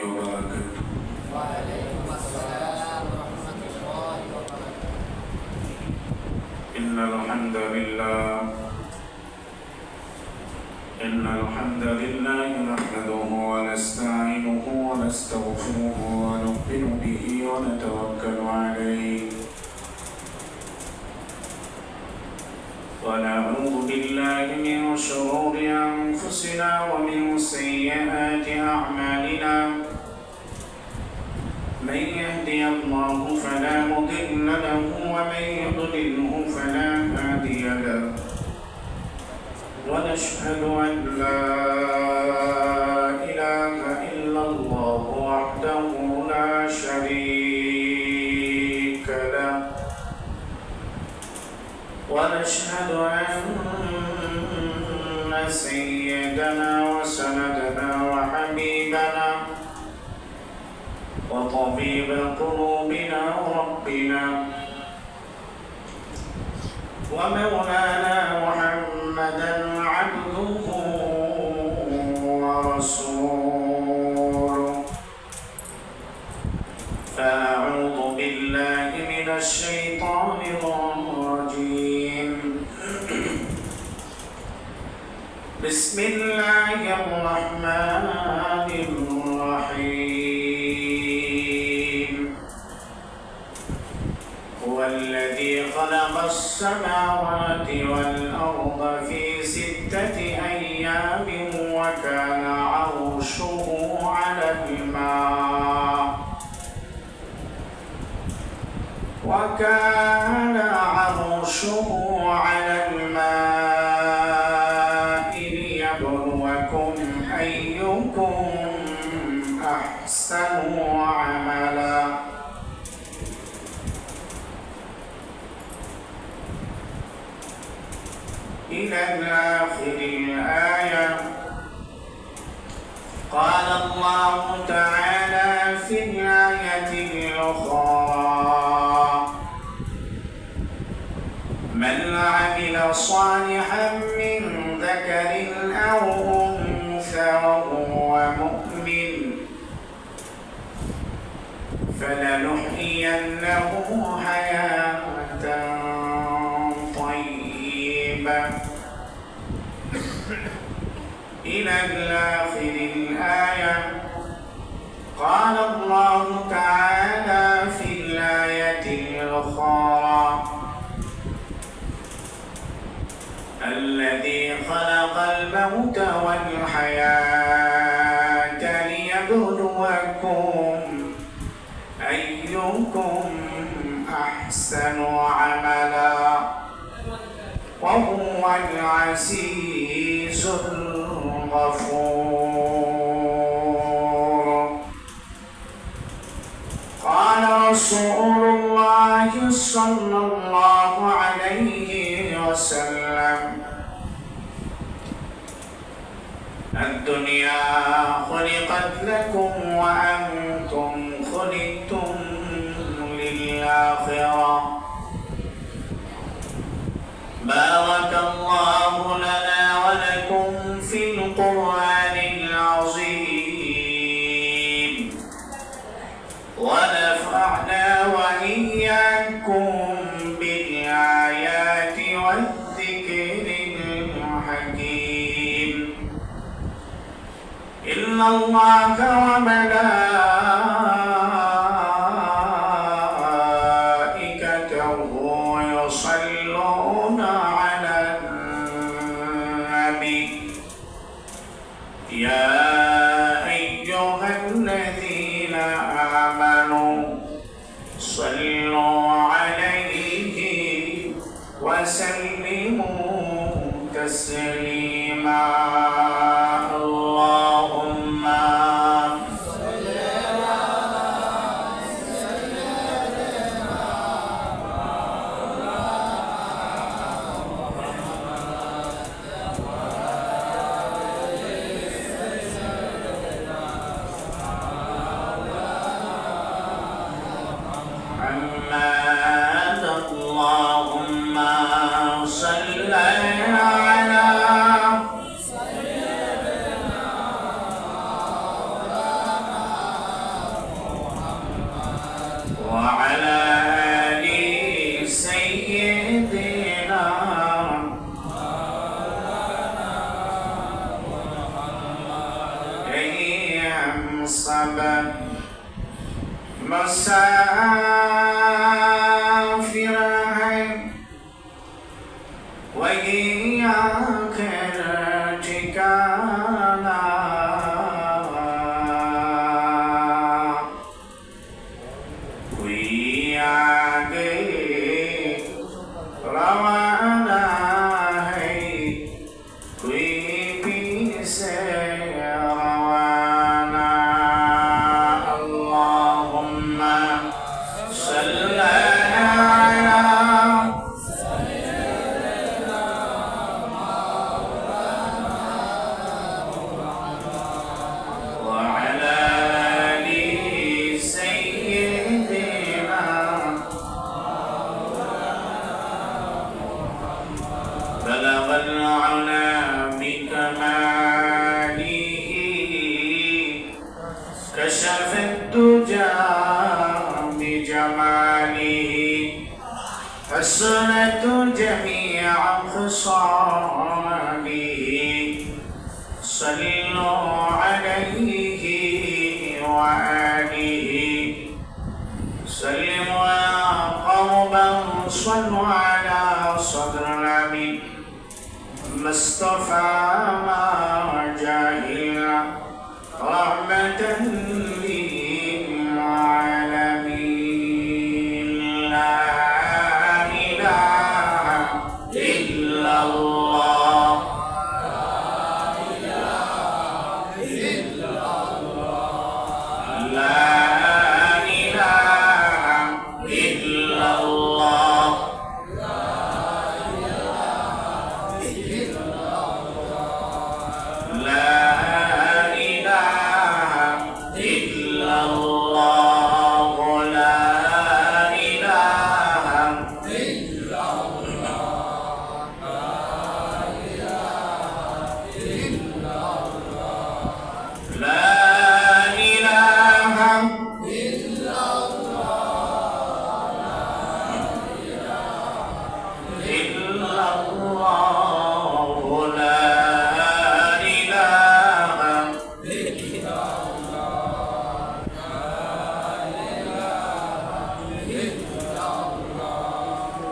وبركاته. وعليكم السلام ورحمة الله وبركاته. إن الحمد لله نحمده ونستعينه ونستغفره ونؤمن به ونتوكل عليه ونعوذ بالله من شرور أنفسنا ومن سيئات أعمالنا من يهدي الله فلا مضل له ومن يضلله فلا هادي له ونشهد أن لا إله إلا الله وحده لا شريك له ونشهد أن سيدنا وسندنا وحبيبنا وطبيب قلوبنا وربنا ومولانا محمدا عبده ورسوله فأعوذ بالله من الشيطان الرجيم بسم الله الرحمن الرحيم هو الذي خلق السماوات والأرض في 6 أيام وكان عرشه على الماء ليبلوكم أيكم أحسن عملا إلى آخر الآية. قال الله تعالى في الآية الأخرى من عمل صالحا من ذكر أو أنثى وهو مؤمن فلنحيينه حياة طيبة إلى آخر الآية. قال الله تعالى في الآية الأخرى الذي خلق الموت والحياة ليبلوكم أيكم أحسن عملا وهو العزيز الغفور. قال رسول الله صلى الله عليه وسلم الدنيا خلقت لكم وأنتم خلقتم للآخرة. بارك الله لنا ولكم في القرآن العظيم ونفعنا وإياكم بالآيات والذكر الحكيم. إن الله وملائكته يصلون على النبي يا أيها الذين آمنوا صلوا عليه وسلموا تسليما. اللهم الصبا مسافر وإياك ارتكانا कोई आगे रवाना है कोई पीछे रवाना अल्लाहुम्मा सल्ली अला وعلى آل سيدنا بلغ العلا بكماله كشف الدجى بجماله حسنت جميع خصاله صلوا عليه وآله سلموا يا قوما صلوا على صدر الأمين مصطفى ما جاهل رحمة للعالمين لا إله إلا الله لا إله إلا الله لا إله إلا الله لا إله إلا لا إله إلا الله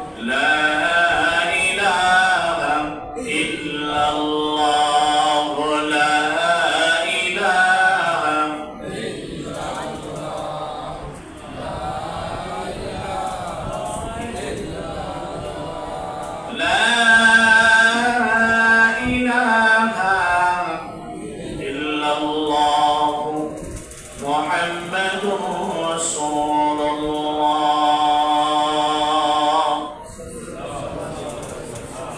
لا إله لا إله إلا الله لا إله لا إله إلا الله محمد رسول الله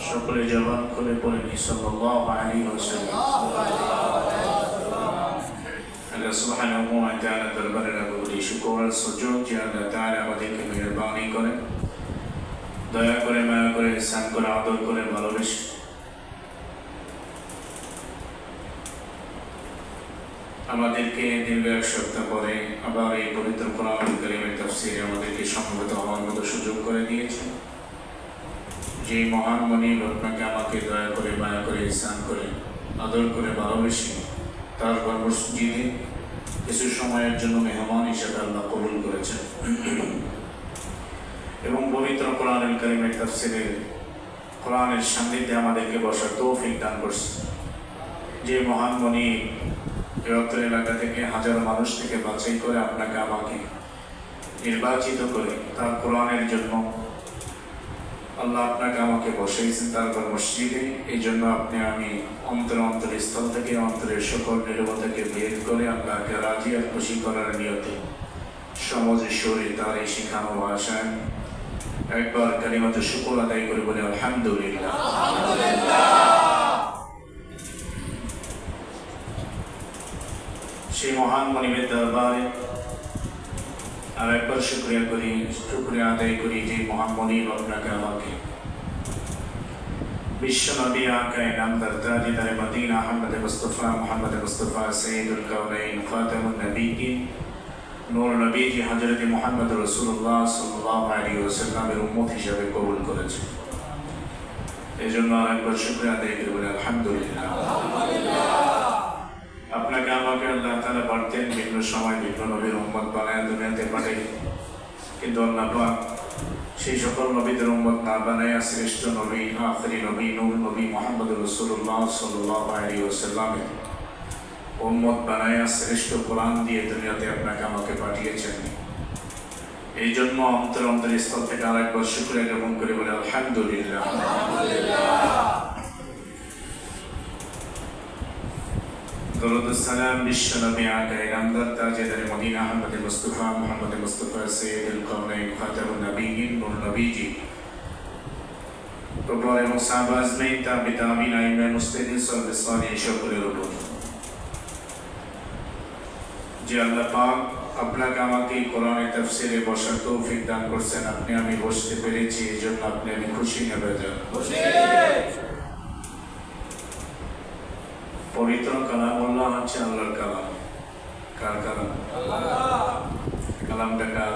شكرا جوان كل قولي صلى الله عليه وسلم Allah subhanahu wa ta'ala দরবারে রাখবো শুকর আর সুজুদ যে আল্লাহ তাআলা আমাদেরকে মেহেরবানি করেন দয়া করে মায়া করে ইহসান করে আদর করে ভালোবেসে আমাদেরকে দীর্ঘ এক সপ্তাহ পরে আবার এই পবিত্র কোরআনুল কারীমের তাফসীরে আমাদেরকে সমবেত হওয়ার মতো সুযোগ করে দিয়েছেন যে মহান মনিব আপনাকে আমাকে দয়া করে মায়া করে ইহসান করে আদর করে ভালোবেসে তারপর মসজিদে কিছু সময়ের জন্য মেহমান হিসেবে আল্লাহ কবুল করেছেন এবং পবিত্র কোরআনুল কারীমের তাফসীরে কোরআনের সান্নিধ্যে আমাদেরকে বসার তৌফিক দান করছেন যে মহান মনিব এই অত্র এলাকা থেকে হাজারো মানুষ থেকে বাছাই করে আপনাকে আমাকে নির্বাচিত করে তার কোরআনের জন্য আল্লাহ আপনাকে আমাকে বসাইছেন তারপর মসজিদে এই জন্য আপনি আমি অন্তরের স্থল থেকে অন্তরের সকল নিরবতাকে ভেদ করে আল্লাহকে রাজি আর খুশি করার নিয়তে সমাজে শরী তার এই শিখানো ভাষায় একবার কালিমাতে শুকর আদায় করে বলে আলহামদুলিল্লাহ। সেই মহান মনিবের দরবারে আর একবার শুকরিয়া আদায় করি যে মহান মনিব আপনাকে আমাকে বিশ্ব নবী আকায়ে নামদার তাজদারে মদিনা আহমদ মুস্তাফা সৈয়দুল কাউনাইন খাতামুন নবিয়্যিন নূর নবীজি হযরত মুহাম্মদ রাসূলুল্লাহ সাল্লাল্লাহু আলাইহি ওয়াসাল্লামের উম্মত হিসেবে কবুল করেছেন। এজন্য আরেকবার শুকরিয়া আদায় করি বলে আলহামদুলিল্লাহ। আপনাকে আমাকে আল্লাহ তাআলা পারতেন ভিন্ন সময় ভিন্ন নবীর উম্মত বানায় দুনিয়াতে পাঠাই, কিন্তু আল্লাহ পাক সেই সকল নবীদের উম্মত না বানায় শ্রেষ্ঠ নবী আখেরি নবী নূর নবী মুহাম্মদ রাসূলুল্লাহ সাল্লাল্লাহু আলাইহি ওয়াসাল্লামের উম্মত বানায় শ্রেষ্ঠ কোরআন দিয়ে দুনিয়াতে আপনাকে আমাকে পাঠিয়েছেন। এই জন্য অন্তর স্থল থেকে আরেকবার শুকরিয়া জ্ঞাপন করে বলে আলহামদুলিল্লাহ। দরুদ ও সালাম বিশ্ব নবী আকায়ে নামদার তাজদার মদিনা আহমদ মুস্তাফা মুহাম্মদ মুস্তাফা সাইয়্যিদুল কাওনাইন খাতামুন নবিয়্যিন নূর নবীজি প্রভু এবং সাহাবা আজমাইন তাবিঈন আইম্মা মুস্তাহিদিন সালিহিন সকলের উপর যে আল্লাহ পাক আপনাকে আমাকে কোরআনের তাফসীরে বসার তৌফিক দান করছেন, আপনি আমি বসতে পেরেছি, এই জন্য আপনি আমি খুশি নেবে যান। পবিত্র কালামুল্লাহ হচ্ছে আল্লাহর কালাম। কার কালাম? কালামটা কার?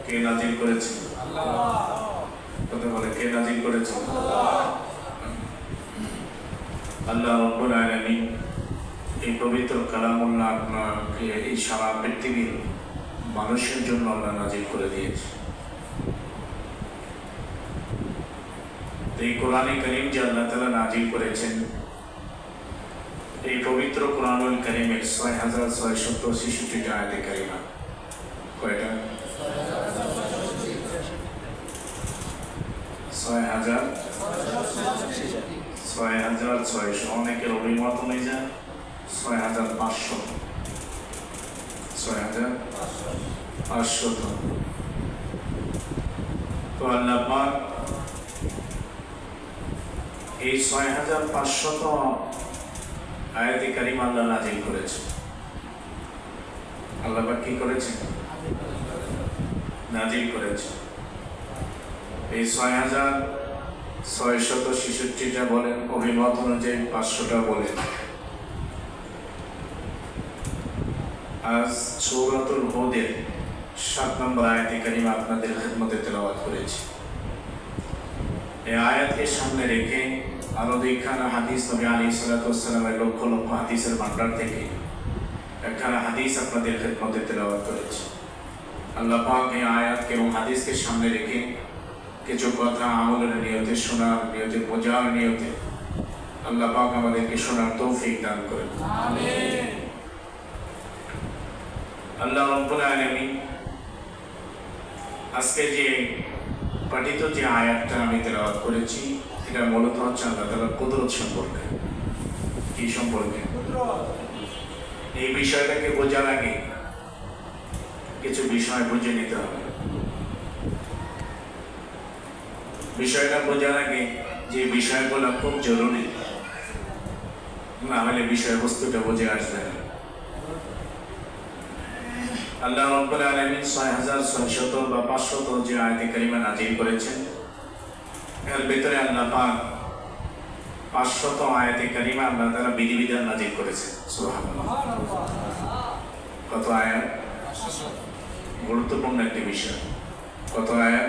কে নাজিল করেছে? কথা বলে, কে নাজিল করেছে? আল্লাহ রাব্বুল আলামিন এই পবিত্র কালামুল্লাহ আপনাকে এই সারা পৃথিবীর মানুষের জন্য আল্লাহ নাজিল করে দিয়েছে। এই কোরআনে কারীম যে আল্লাহ তাআলা নাজিল করেছেন, এই পবিত্র কোরআনুল কারীমের ৬৬৬৬টা আয়াতে কারিমা। কয়টা? ৬৬৬০। অনেকের অভিমত অনুযায়ী ৬৫০০। ৬৫০০। তো আল্লাহ পাক এই ৬৫০০ আয়াতে কারিমা আল্লাহ নাজিল করেছে। আল্লাহ পাক কি করেছে? নাজিল করেছে। এই ৬৬৬৬টা বলেন, অভিমত অনুযায়ী ৫০০টা বলেন। আজ সূরাতুল হুদের ৭ নম্বর আয়াতে কারিমা আপনাদের খিদমতে তেলাওয়াত করেছি। এই আয়াতকে সামনে রেখে আরো দুইখানা হাদিস নবী আলাইহিস সালাতু ওয়াস সালামের লক্ষ লক্ষ হাদিসের ভান্ডার থেকে একখানা হাদিস আপনাদের খিদমতে তেলাওয়াত করেছি। আল্লাহ পাক এই আয়াতকে এবং হাদিসকে সামনে রেখে কিছু কথা আমলের নিয়তে, শোনার নিয়তে, বোঝার নিয়তে আল্লাহ পাক আমাদেরকে শোনার তৌফিক দান করেন। আমিন। আল্লাহ রাব্বুল আলামিন আজকে যে পঠিত যে আয়াতটা আমি তেলাওয়াত করেছি, এটা মূলত হচ্ছে আল্লাহ তাআলার কুদরত সম্পর্কে। কি সম্পর্কে? এই বিষয়টাকে বোঝার আগে কিছু বিষয় বুঝে নিতে হবে। বিষয়টা বোঝার আগে যে বিষয়গুলো খুব জরুরি, না হলে বিষয়বস্তুটা বুঝে আসবে না। আল্লাহ রাব্বুল আলামিন ৬৬০০ বা ৫০০ যে আয়াতে কারিমা নাজিল করেছেন, এর ভিতরে আল্লাহ পাক ৫০০ আয়াতে কারিমা আল্লাহ তাআলা বিধিবিধান নাজিল করেছেন। সুবহানাল্লাহ। কত আয়াত? গুরুত্বপূর্ণ একটি বিষয়। কত আয়াত?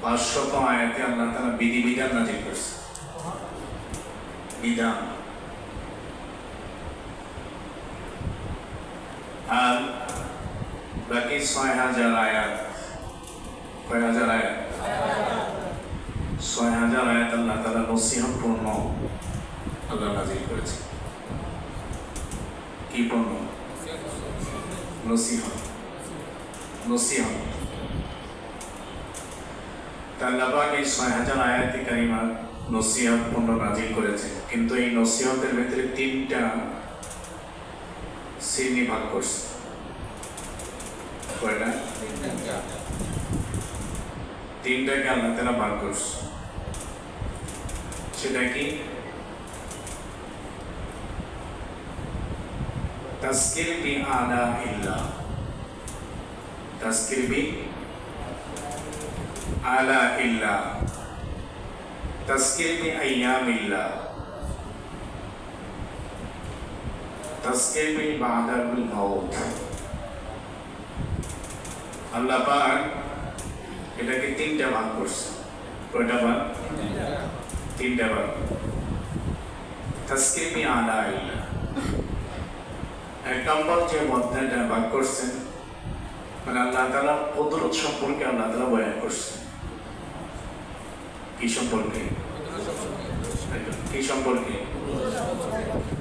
৫০০ আয়াতে আল্লাহ তাআলা বিধিবিধান নাজিল করেছেন। বিধান। আর বাকি ৬০০০ আয়াত, কয় হাজার আয়াত? ৬০০০ আয়াত আল্লাহ তাআলা নসিহত পূর্ণ আল্লাহ নাজিল করেছে। কি পূর্ণ? নসিহত। নসিহত। আল্লাহ পাক এই ৬০০০ আয়াতে কারিমা নসিহত পূর্ণ নাজিল করেছে, কিন্তু এই নসিহতের ভিতরে ৩টা শ্রেণী ভাগ করছে। কয়টা? ৩টাকে আল্লাহ তাআলা ভাগ করছে। সেটা কি? তাজকির বি আলা ইল্লাহ। তাজকির বি আলা ইল্লাহ। তাজকির বি আইয়ামিল্লাহ। তাজকির বি বাদাল মাউত। আল্লাহ পাক এটাকে ৩টা ভাগ করছে। কয়টা ভাগ? ৩টা ভাগ। তাসকিমি আলা ইল্লাহ। এক নম্বর যে অধ্যায়টা ভাগ করছেন, মানে আল্লাহ তাআলা কুদরত সম্পর্কে আল্লাহ তাআলা বয়ান করছেন। কি সম্পর্কে? কি সম্পর্কে?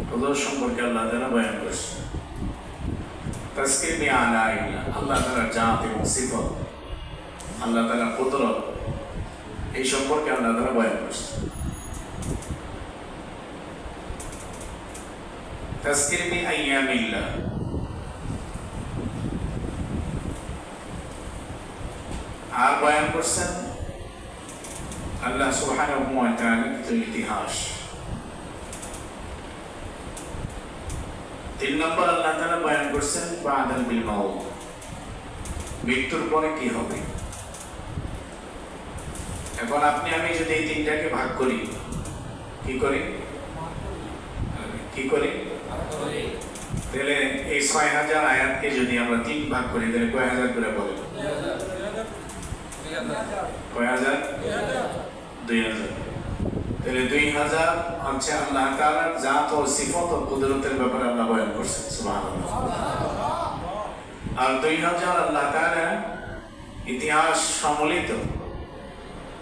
কুদরত সম্পর্কে আল্লাহ তাআলা বয়ান করছেন। তাসকিমি আলা ইল্লাহ, আল্লাহ তাআলার জাত এবং সিফত, আল্লাহ তাআলার কুদরত, এই সম্পর্কে আল্লাহ তাআলা বয়ান করছেন। তাসকিমি আইয়ামিল্লাহ, আর বয়ান করছেন আল্লাহ সুবহানাহু ওয়া তাআলার ইতিহাস। 3 নম্বর আল্লাহ তাআলা বয়ান করছেন বা'দাল বিল মাউত, মৃত্যুর পরে কি হবে। এখন আপনি আমি যদি এই তিনটাকে ভাগ করি, কি করি? কি করি? তাহলে এই ৬০০০ আয়াতকে যদি আমরা 3 ভাগ করি তাহলে কয় হাজার করে বলে? কয় হাজার? ২০০০। তাহলে ২০০০ হচ্ছে আল্লাহ তাআলার জাত ও সিফত ও কুদরতের ব্যাপারে আল্লাহ বয়ান করছেন, সুবহানাল্লাহ। আর ২০০০ আল্লাহ তাআলা ইতিহাস সম্মিলিত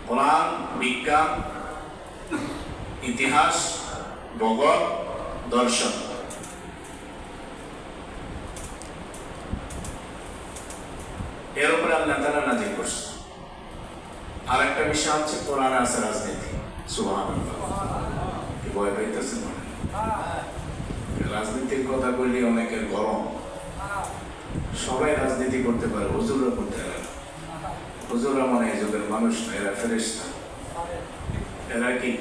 কোরআন, বিজ্ঞান, ইতিহাস, ভূগোল, দর্শন, এর উপরে আল্লাহ তাআলা নাযিল করছেন। আর একটা বিষয় হচ্ছে কোরআন আছে রাজনীতি, সুবহানাল্লাহ। কি ভয় পাইতেছেন? রাজনীতির কথা বললে অনেকের গরম। সবাই রাজনীতি করতে পারে, হুজুররা করতে পারে। হুজুররা মানে এই যুগের মানুষ না, এরা ফেরেশতা। এরা কি?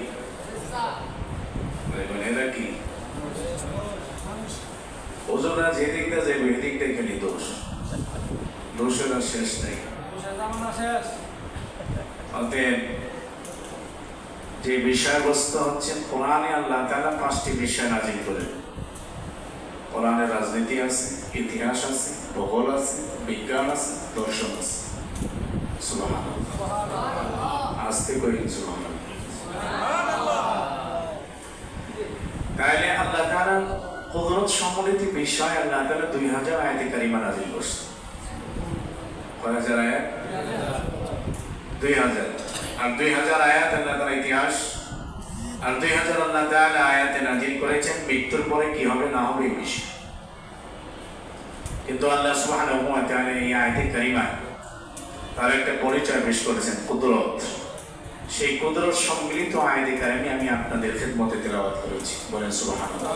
এরা কি? হুজুররা যে দিকটা যাবে এদিকটাই খালি দোষ, দোষের আর শেষ নেই। অতএব যে বিষয়বস্তু হচ্ছে কোরআনে আল্লাহ তাআলা 5টি বিষয় নাযিল করেন। কোরআনে রাজনীতি আছে, ইতিহাস আছে, ভূগোল আছে, বিজ্ঞান আছে, দর্শন আছে। সুবহানাল্লাহ। আস্তে করি সুবহানাল্লাহ। তাইলে আল্লাহ তাআলা কুদরত সম্বলিত বিষয় আল্লাহ তাআলা ২০০০ আয়াতে কারিমা নাযিল করছেন। কয় হাজার আয়াত? ২০০০। আর ২০০০ আয়াত আল্লাহ তাআলা ইতিহাস, আর ২০০০ আল্লাহ তাআলা আয়াতে নাযিল করেছেন মৃত্যুর পরে কি হবে না হবে এই বিষয়। কিন্তু আল্লাহ সুবহানাহু ওয়া তাআলা এই আয়াতে কারিমা তার একটা পরিচয় পেশ করেছেন, কুদরত। সেই কুদরত সম্মিলিত আয়াতে কারিমা আমি আপনাদের খিদমতে তেলাওয়াত করেছি, বলেন সুবহানাল্লাহ।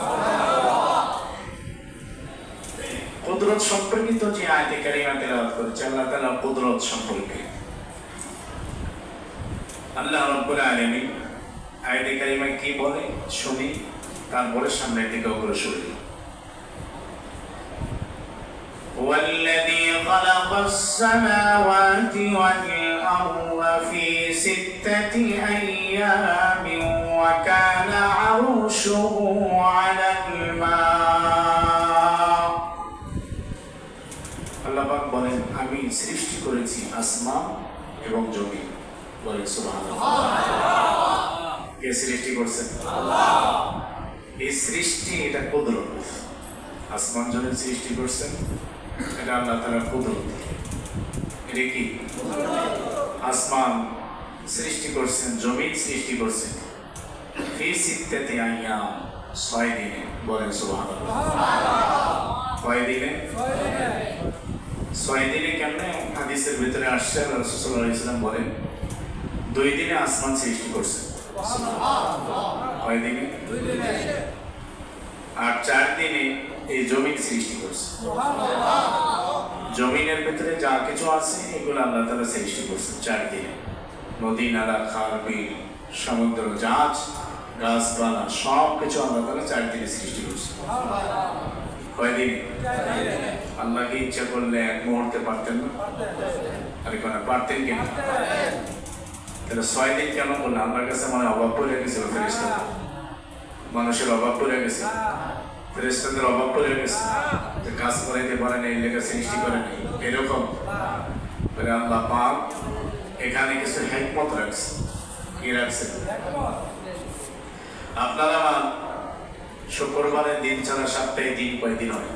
কুদরত সম্পর্কিত যে আয়াতে কারিমা তেলাওয়াত করেছে আল্লাহ তাআলা কুদরত সম্পর্কে, আল্লাহ রাব্বুল আলামিন আয়াতে কারিমায় কি বলে শুনি, তারপরে সামনের দিকে অগ্রসর হই। والذي خلق السماوات والأرض في 6 أيام وكان عرشه على الماء। আল্লাহ পাক বলেন আমি সৃষ্টি করেছি আসমান এবং জমিন, বলেন সুবহানাল্লাহ। কে সৃষ্টি করছেন? আল্লাহ। এই সৃষ্টি এটা কুদরত। আসমান জমিন সৃষ্টি করছেন, এটা আল্লাহ তাআলার কুদরত। এটা কি? আসমান সৃষ্টি করছেন, জমিন সৃষ্টি করছেন ফি 6 আইয়াম, 6 দিনে, বলেন সুবহানাল্লাহ। কয় দিনে? 6 দিনে। কেমনে? হাদিসের ভিতরে আসছে রাসূল সাল্লাল্লাহু আলাইহি ওয়াসাল্লাম বলেন 2 দিনে আসমান সৃষ্টি করছেন। কয় দিনে? 2 দিনে। আর 4 দিনে এই জমিন সৃষ্টি করছে। জমিনের ভিতরে যা কিছু আছে এগুলো আল্লাহ তাআলা সৃষ্টি করছেন 4 দিনে। নদী, নালা, খাল, বিল, সমুদ্র, জাহাজ, গাছপালা সব কিছু আল্লাহ তাআলা 4 দিনে সৃষ্টি করছেন। কয় দিন? আল্লাহ কি ইচ্ছা করলে 1 মুহূর্তে পারতেন না? আরে কোন পারতেন কেন? তাহলে 6 দিন কেন বললেন? আল্লাহর কাছে মানে অভাব পড়ে গেছিল, ফেরেশতা মানুষের অভাব পড়ে গেছে, ফেরেশতাদের অভাব পড়ে গেছে, যে কাজ করাইতে পারে না, এই লেখা সৃষ্টি করে নাই, এরকম বলে আল্লাহ পাক এখানে কিছু হিকমত রাখছে। কি রাখছে? আপনারা শুক্রবারের দিন ছাড়া সপ্তাহে দিন কয়দিন হয়?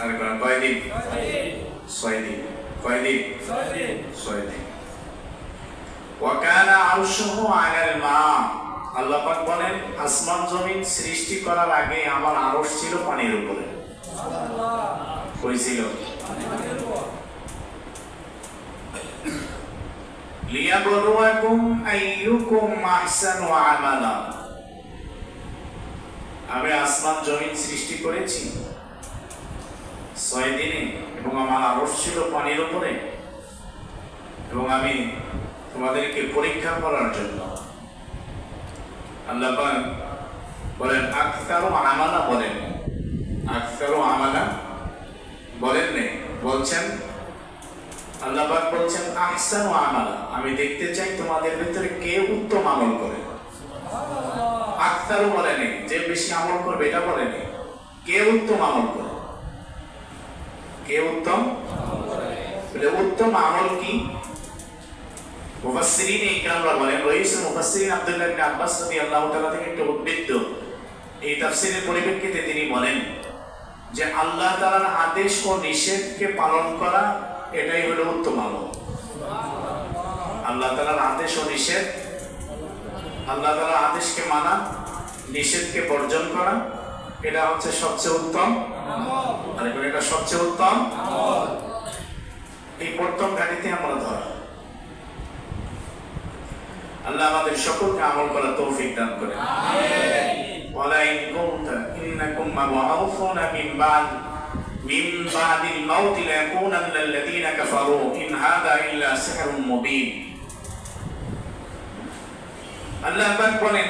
আর কয়দিন? 6 দিন। কয়দিন? 6 দিন। ওয়াকানা আরশুহু আলাল মা, আল্লাহ পাক বলেন আসমান জমিন সৃষ্টি করার আগে আমার আরশ ছিল পানির উপরে। কই ছিল? লিয়াবলুয়াকুম আইয়ুকুম আহসানু আমালা। আমি আসমান জমিন সৃষ্টি করেছি 6 দিনে এবং আমার আরশ ছিল পানির উপরে, এবং আমি তোমাদেরকে পরীক্ষা করার জন্য। আল্লাহ পাক বলেন আকসারু আমালা, বলেন আকসারু আমালা বলেন নেই, বলছেন আল্লাহ পাক বলছেন আহসানু আমালা, আমি দেখতে চাই তোমাদের ভিতরে কে উত্তম আমল করে। আকসারু বলে নেই যে বেশি আমল করবে, এটা বলে নেই, কে উত্তম আমল করে। কে উত্তম? উত্তম আমল কি? মুফাসসিরিন ইকরামরা বলেন, রাইসুল মুফাসসিরিন আব্দুল্লাহ ইবনে আব্বাস রাদিয়াল্লাহু তাআলা থেকে একটা উদ্ধৃত এই তাফসীরের পরিপ্রেক্ষিতে তিনি বলেন যে আল্লাহ তাআলার আদেশ ও নিষেধকে পালন করা, এটাই হলো উত্তম আমল। আল্লাহ তাআলার আদেশ ও নিষেধ, আল্লাহ তাআলার আদেশকে মানা, নিষেধকে বর্জন করা, এটা হচ্ছে সবচেয়ে উত্তম আমল। আর এটা সবচেয়ে উত্তম আমল। এই প্রথম গাড়িতে আমরা ধরা। আল্লাহ আমাদের সকলকে আমল করার তৌফিক দান করেন। আমিন। ওয়ালা ইন কুনতা ইন্নাকুম মাবউসুনা মিন বাদিল মাউত লায়াকুনান্না আল্লাযীনা কাফারু ইন হাযা ইল্লা সিহরুম মুবিন। আল্লাহ পাক বলেন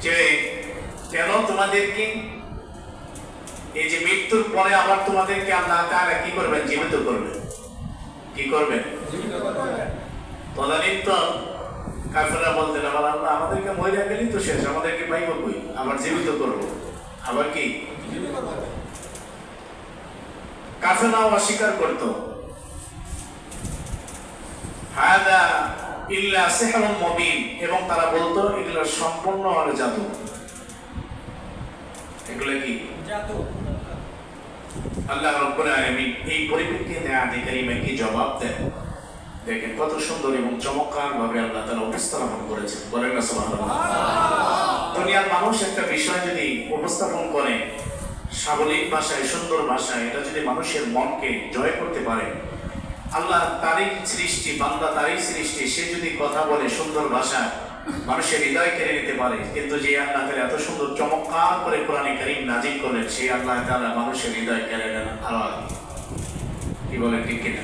যে কেন তোমাদেরকে এই যে মৃত্যুর পরে আবার তোমাদেরকে আল্লাহ তাআলা কি করবেন? জীবিত করবেন। কি করবেন? জীবিত করবেন। তদানীত তো কাফেররা বলতেন আবার আল্লাহ আমাদেরকে মরে গেলেই তো শেষ, আমাদেরকে পাইব কই, আবার জীবিত করব, আবার কি জীবিত করবে। কাফেররাও অস্বীকার করত হাদা ইল্লা সিহরুম মুবিন, এবং তারা বলতো এগুলো সম্পূর্ণ আর জাদু। এগুলো কি? জাদু। আল্লাহ রাব্বুল আলামিন এই পরিপ্রেক্ষিতে আয়াতে কারিমে কি জবাব দেন? দেখেন কত সুন্দর এবং চমৎকার ভাবে আল্লাহ তাআলা উপস্থাপন করেছেন। বলেন না সুবহানাল্লাহ। দুনিয়ার মানুষ একটা বিষয় যদি উপস্থাপন করে সাবলীল ভাষায়, সুন্দর ভাষায়, এটা যদি মানুষের মনকে জয় করতে পারে, আল্লাহ তারই সৃষ্টি, বান্দা তারই সৃষ্টি, সে যদি কথা বলে সুন্দর ভাষায় মানুষের হৃদয় কেড়ে নিতে পারে, কিন্তু যে আল্লাহ তাআলা এত সুন্দর চমৎকার করে কোরআনে কারীম নাযিল করলেন, সেই আল্লাহ তাআলা মানুষের হৃদয় কেড়ে নেন আরো আগে। কি বলেন ঠিক কিনা?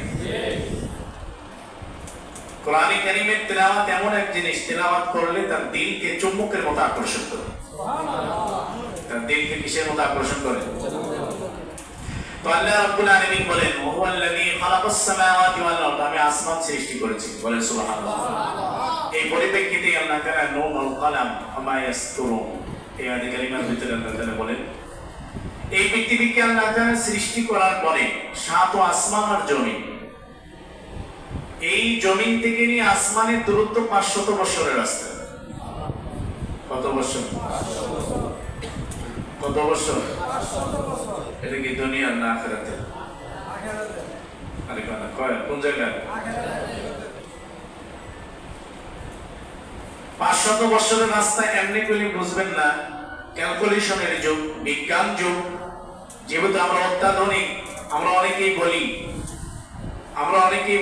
কোরআনে কারীমের তেলাওয়াত এমন এক জিনিস, তেলাওয়াত করলে তার দিলকে চুম্বকের মতো আকর্ষণ করে। তার দিলকে কিসের মতো আকর্ষণ করে? তো আল্লাহ রাব্বুল আলামিন বলেন ওয়াহুয়াল্লাযী খালাকাস সামাওয়াতি ওয়াল আরদ, আমি আসমান সৃষ্টি করেছি। বলেন সুবহানাল্লাহ। এই পরিপ্রেক্ষিতে আল্লাহ তাআলা নুন ওয়াল কলম ওমা ইয়াসতুরুন, এই আয়াতে কারিমার ভিতরে আল্লাহ তাআলা বলেন এই পৃথিবীকে আল্লাহ তাআলা সৃষ্টি করার পরে 7 আসমান আর জমিন, এই জমিন থেকে নিয়ে আসমানের দূরত্ব 500 বছরের রাস্তা। কত বছর? কত বছর? এটা কি দুনিয়ার না আখিরাতের? আরে কোন জায়গায়? 500 বছরের রাস্তা এমনি করে বুঝবেন না। ক্যালকুলেশনের যুগ, বিজ্ঞান যুগ, যেহেতু আমরা অত্যাধুনিক, আমরা অনেকেই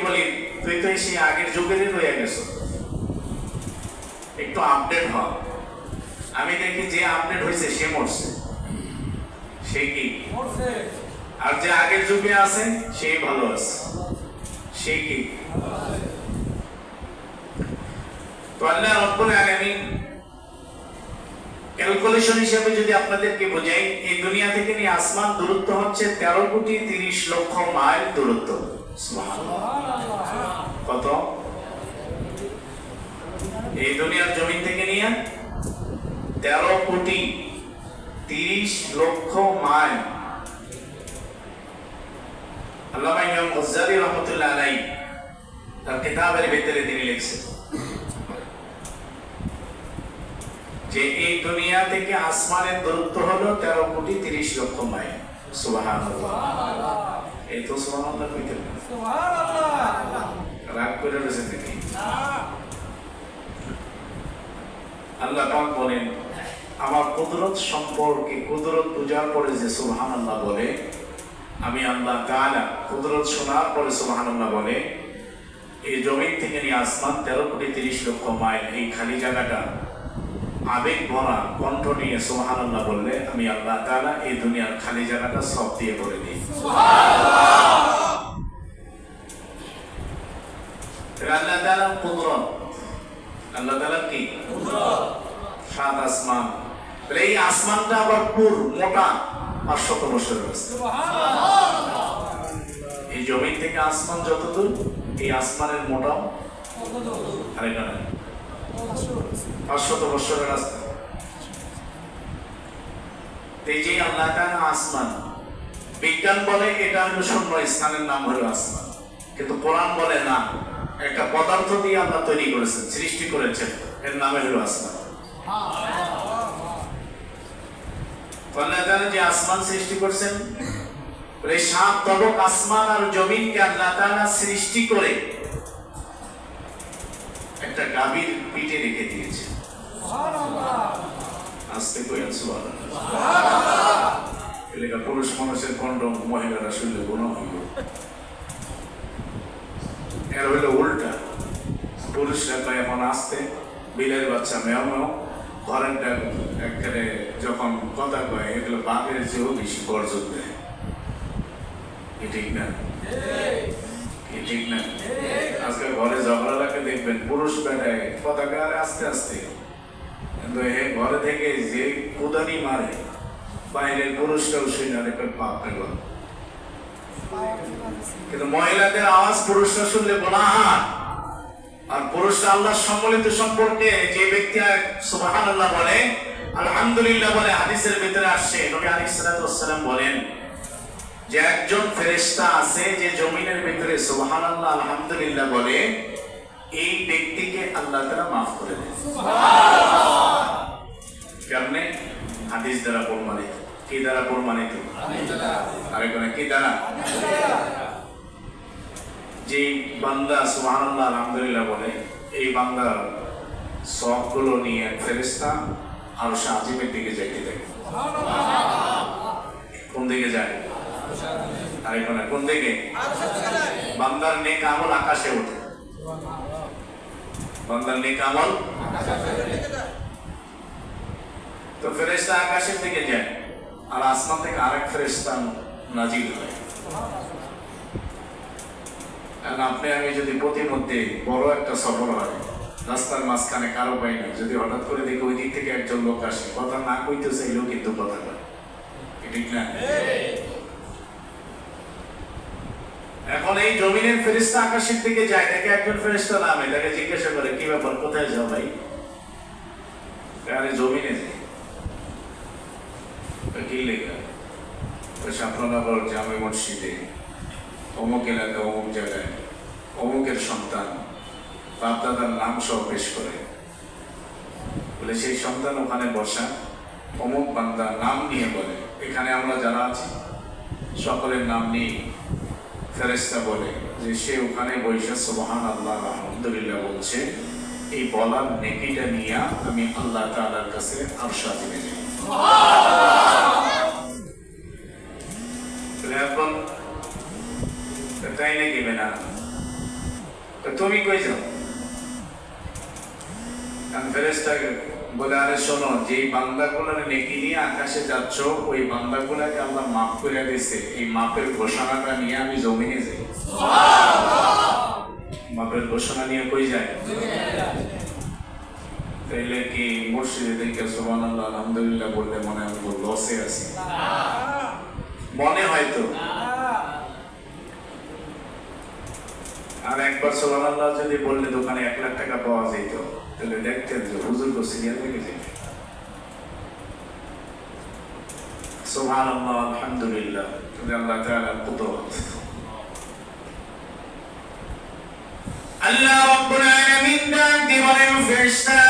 বলি তুই তো সেই আগের যুগেরই রয়ে গেছো, একটু আপডেট হ। আমি দেখি যে আপডেট হয়েছে সে মরছে, সে কি মরছে, আর যে আগের যুগে আছে সেই ভালো আছে, সে কি। তো আল্লাহ রাব্বুল আলামিন ক্যালকুলেশন হিসেবে যদি আপনাদেরকে বোঝাই, এই দুনিয়া থেকে নিয়ে আসমান দূরত্ব হচ্ছে 13,30,00,000 মাইল দূরত্ব। কত? এই দুনিয়ার জমিন থেকে নিয়ে 13,30,00,000 মাইল। আল্লামা ইমাম গজ্জালী রাহমাতুল্লাহ আলাইহি তার কিতাবের ভিতরে তিনি লিখছেন যে এই দুনিয়া থেকে আসমানের দূরত্ব হলো 13,30,00,000 মাইল। সুবহানাল্লাহ। এই তো সুবহানাল্লাহ কইতে না। রাগ করে রয়েছে নাকি? আল্লাহ পাক বলেন, আমার কুদরত সম্পর্কে, কুদরত বুঝার পরে যে সুবহানাল্লাহ বলে, আমি আল্লাহ তাআলা কুদরত শোনার পরে সুবহানাল্লাহ বলে, এই জমিন থেকে নিয়ে আসমান 13,30,00,000 মাইল, এই খালি জায়গাটা আবেগ ভরা কণ্ঠ নিয়ে সুবহানাল্লাহ বললে, আমি আল্লাহ তাআলা এই দুনিয়ার খালি জায়গাটা সব দিয়ে করে দিই। আল্লাহ তাআলা কুদরত, আল্লাহ তাআলা কি কুদরত, সাত আসমান। এই আসমানটা আবার পুর মোটা 500 বছরের রাস্তা। এই জমিন থেকে আসমান যত দূর, এই আসমানের মোটাও আরেকটা 500 বছরের রাস্তা। এই যে আল্লাহ তাআলা আসমান, বিজ্ঞান বলে এটা হলো শূন্য স্থানের নাম হলো আসমান, কিন্তু কোরআন বলে না, একটা পদার্থ দিয়ে আল্লাহ তৈরি করেছেন, সৃষ্টি করেছেন, এর নামে হলো আসমান। আল্লাহ তাআলা যে আসমান সৃষ্টি করেছেন, এই 7 তবক আসমান আর জমিনকে আল্লাহ তাআলা সৃষ্টি করে একটা গাভীর পিঠে রেখে দিয়েছে। আস্তে কইন সুবহানাল্লাহ। এলাকা পুরুষ মানুষের কন্ডম মহিলারা শুনলে গুনাহ হইব। এর হইলো উল্টা, পুরুষরা কয় এখন আসতে বিলের বাচ্চা মেয় মেয়, ঘরেরটা একেবারে যখন কথা কয় এগুলো বাঘের চেয়েও বেশি গর্জন দেয়। ঠিক না? ঠিক না? আজকে ঘরে ঝগড়া লাগে দেখবেন, পুরুষ বেটায় কথা কয় আস্তে আস্তে, কিন্তু ঘরে থেকে যে কুদানি মারে, বাইরের পুরুষটাও শুনে আরেকটা পাপ পেল। কিন্তু মহিলাদের আওয়াজ পুরুষরা শুনলে গুনাহ, আর পুরুষরা আল্লাহ সম্মিলিত সম্পর্কে যে ব্যক্তি সুবহানাল্লাহ বলে, আলহামদুলিল্লাহ বলে, হাদিসের ভিতরে আসছে নবী আলাইহিস সালাতু ওয়াস সালাম বলেন যে একজন ফেরেশতা আছে যে জমিনের ভিতরে সুবহানাল্লাহ আলহামদুলিল্লাহ বলে, এই ব্যক্তিকে আল্লাহ তাআলা maaf করে দেন। সুবহানাল্লাহ। কেমনে? হাদিস দ্বারা প্রমাণিত। কি দ্বারা প্রমাণিত? হাদিস দ্বারা। আরেকজন কি দ্বারা? হাদিস দ্বারা। যে বান্দা সুবহানাল্লাহ আলহামদুলিল্লাহ বলে, এই বান্দার সবগুলো নিয়ে ফেরেশতা আরশ আজিমের দিকে যাইতে থাকে। সুবহানাল্লাহ। কোন দিকে যায়? আরেকজন কোন দিকে? বান্দার নেক আমল আকাশে ওঠে। বান্দার নেক আমল তো ফেরেশতা আকাশের দিকে যায়, আর আসমান থেকে আরেক ফেরেশতা নাজিল হয়। আপনি আমি যদি প্রতিমধ্যে বড় একটা সফর হয়, রাস্তার মাঝখানে কারো পাই না, যদি হঠাৎ করে দেখি ওই দিক থেকে একজন লোক আসে, কথা না কইতে চাইলেও কিন্তু কথা কয়, ঠিক না? এখন এই জমিনের ফেরেশতা আকাশের দিকে যায়, দেখে একজন ফেরেশতা নামে, তাকে জিজ্ঞাসা করে কি ব্যাপার, কোথায় যাও ভাই? আরে জমিনে যাই। কি লেখা? শাপলানগর জামে মসজিদে অমুক এলাকা অমুক জায়গায় অমুকের সন্তান বাপ দাদার নাম সহ পেশ করে, বলে সেই সন্তান ওখানে বসা, অমুক বান্দা নাম নিয়ে বলে, এখানে আমরা যারা আছি সকলের নাম নিয়ে ফেরেশতা বলে যে সে ওখানে বৈশা সুবহানাল্লাহ আলহামদুলিল্লাহ বলছে, এই বলার নেকিটা নিয়ে আমি আল্লাহ তাআলার কাছে আরশ আজিমে যাই। এখন তাই নাকি বেনা? তুমি কই যাও? ফেরেশতা বলে, আরে শোনো, যে বান্দাগুলোর নেকি নিয়ে আকাশে যাচ্ছ, ওই বান্দাগুলাকে আল্লাহ মাফ করে দিয়েছে, এই মাপের ঘোষণাটা নিয়ে আমি জমিনে যাই। মাপের ঘোষণা নিয়ে কই যায়? তাইলে কি মসজিদে দেখে সুবহানাল্লাহ আলহামদুলিল্লাহ বললে মনে হয় লসে আছে? মনে হয়তো। আর একবার সুবহানাল্লাহ যদি বললে দোকানে 1 লাখ টাকা পাওয়া যেত, তাহলে দেখতেন যে হুজুর তো সিরিয়াল থেকে যেত। সুবহানাল্লাহ আলহামদুলিল্লাহ, আল্লাহ তাআলার কুদরত। আল্লাহ রাব্বুল আলামিন ডাক দিয়ে বলেন, ফেরেশতা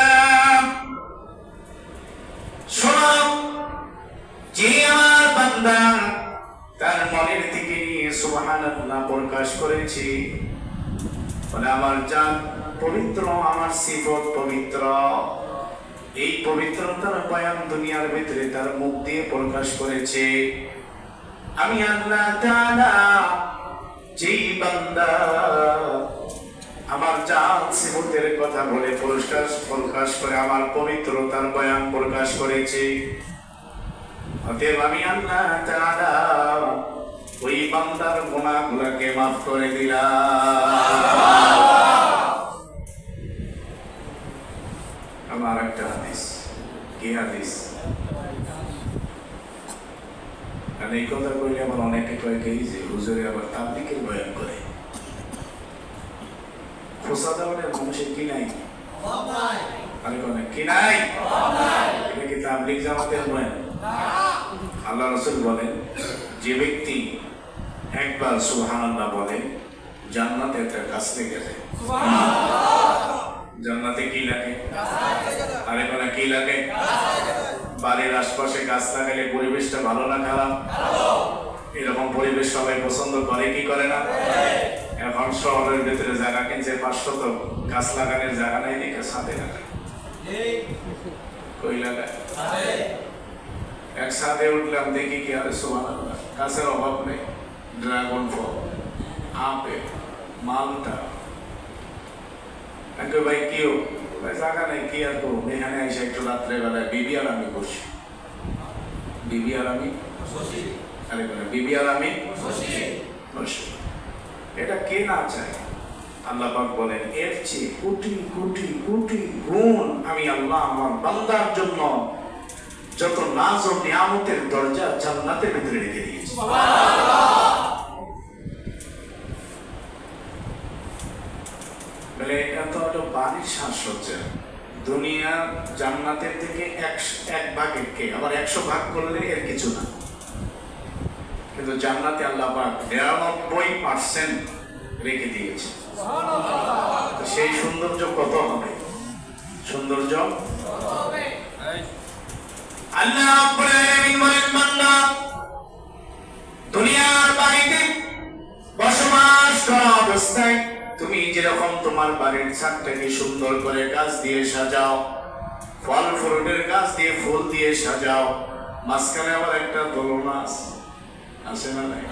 যে আমার বান্দা তার মনের দিকে নিয়ে সুবহানাল্লাহ প্রকাশ করেছে, বলে আমার জান পবিত্র, আমার সিফত পবিত্র, এই পবিত্রতার বয়ান দুনিয়ার ভিতরে তার মুখ দিয়ে প্রকাশ করেছে। আমি আল্লাহ তাআলা যেই বান্দা আমার জান সিফতের কথা বলে প্রকাশ করে আমার পবিত্রতার বয়ান প্রকাশ করেছে, অতএব আমি আল্লাহ তাআলা ওই বান্দার গুনাহগুলোকে মাফ করে দিলাম। আমার একটা হাদিস, কি হাদিস? কারণ এই কথা কইলে আমার অনেকে কয় কি যে হুজুরে আবার তাবলীগের বয়ান করে। খোসা দেওয়ার মানুষের কি নাই? আরে কোনে কি নাই? এটা কি তাবলীগ জামাতের বয়ান? আল্লাহ রাসূল বলেন, যে ব্যক্তি একবার সুবহানাল্লাহ বলে জান্নাতে একটা গাছ লেগে যায়। জান্নাতে কি লাগে? আরে কোনে কি লাগে? বাড়ির আশপাশে গাছ লাগালে পরিবেশটা ভালো না খারাপ? এরকম পরিবেশ সবাই পছন্দ করে কি করে না? এখন শহরের ভিতরে জায়গা কিনছে 500, তো গাছ লাগানোর জায়গা নাই, দেখে ছাদে লাগায়। কই লাগায়? এক ছাদে উঠলাম, দেখি কি আরে সুবহানাল্লাহ, গাছের অভাব নেই, ড্রাগন ফল, আপেল, মালটা। ভাই কেউ জায়গা নেই, কি আর করবো, এখানে এসে একটু রাত্রেবেলায় বিবি আর আমি বসি, বিবি আর আমি আরে বিবি আর আমি বসি। এটা কে না চায়? আল্লাহ পাক বলেন, এর চেয়ে কোটি কোটি কোটি গুণ আমি আল্লাহ আমার বান্দার জন্য যত নাজ ও নিয়ামতের দরজা জান্নাতের ভিতরে রেখে দিয়েছি। বলে এটা তো হলো বাড়ির সাজসজ্জা। দুনিয়া জান্নাতের থেকে এক ভাগের কে আবার 100 ভাগ করলে এর কিছু না, কিন্তু জান্নাতে আল্লাহ পাক 99% রেখে দিয়েছে। সেই সৌন্দর্য কত হবে? সৌন্দর্য আল্লাহ রাব্বুল আলামিন বলেন, বান্দা দুনিয়ার বাড়িতে বসবাস করা অবস্থায় তুমি যেরকম তোমার বাড়ির ছাদটাকে সুন্দর করে গাছ দিয়ে সাজাও, ফল ফ্রুটের গাছ দিয়ে ফুল দিয়ে সাজাও, মাঝখানে আবার একটা দোলনা আছে না নাই?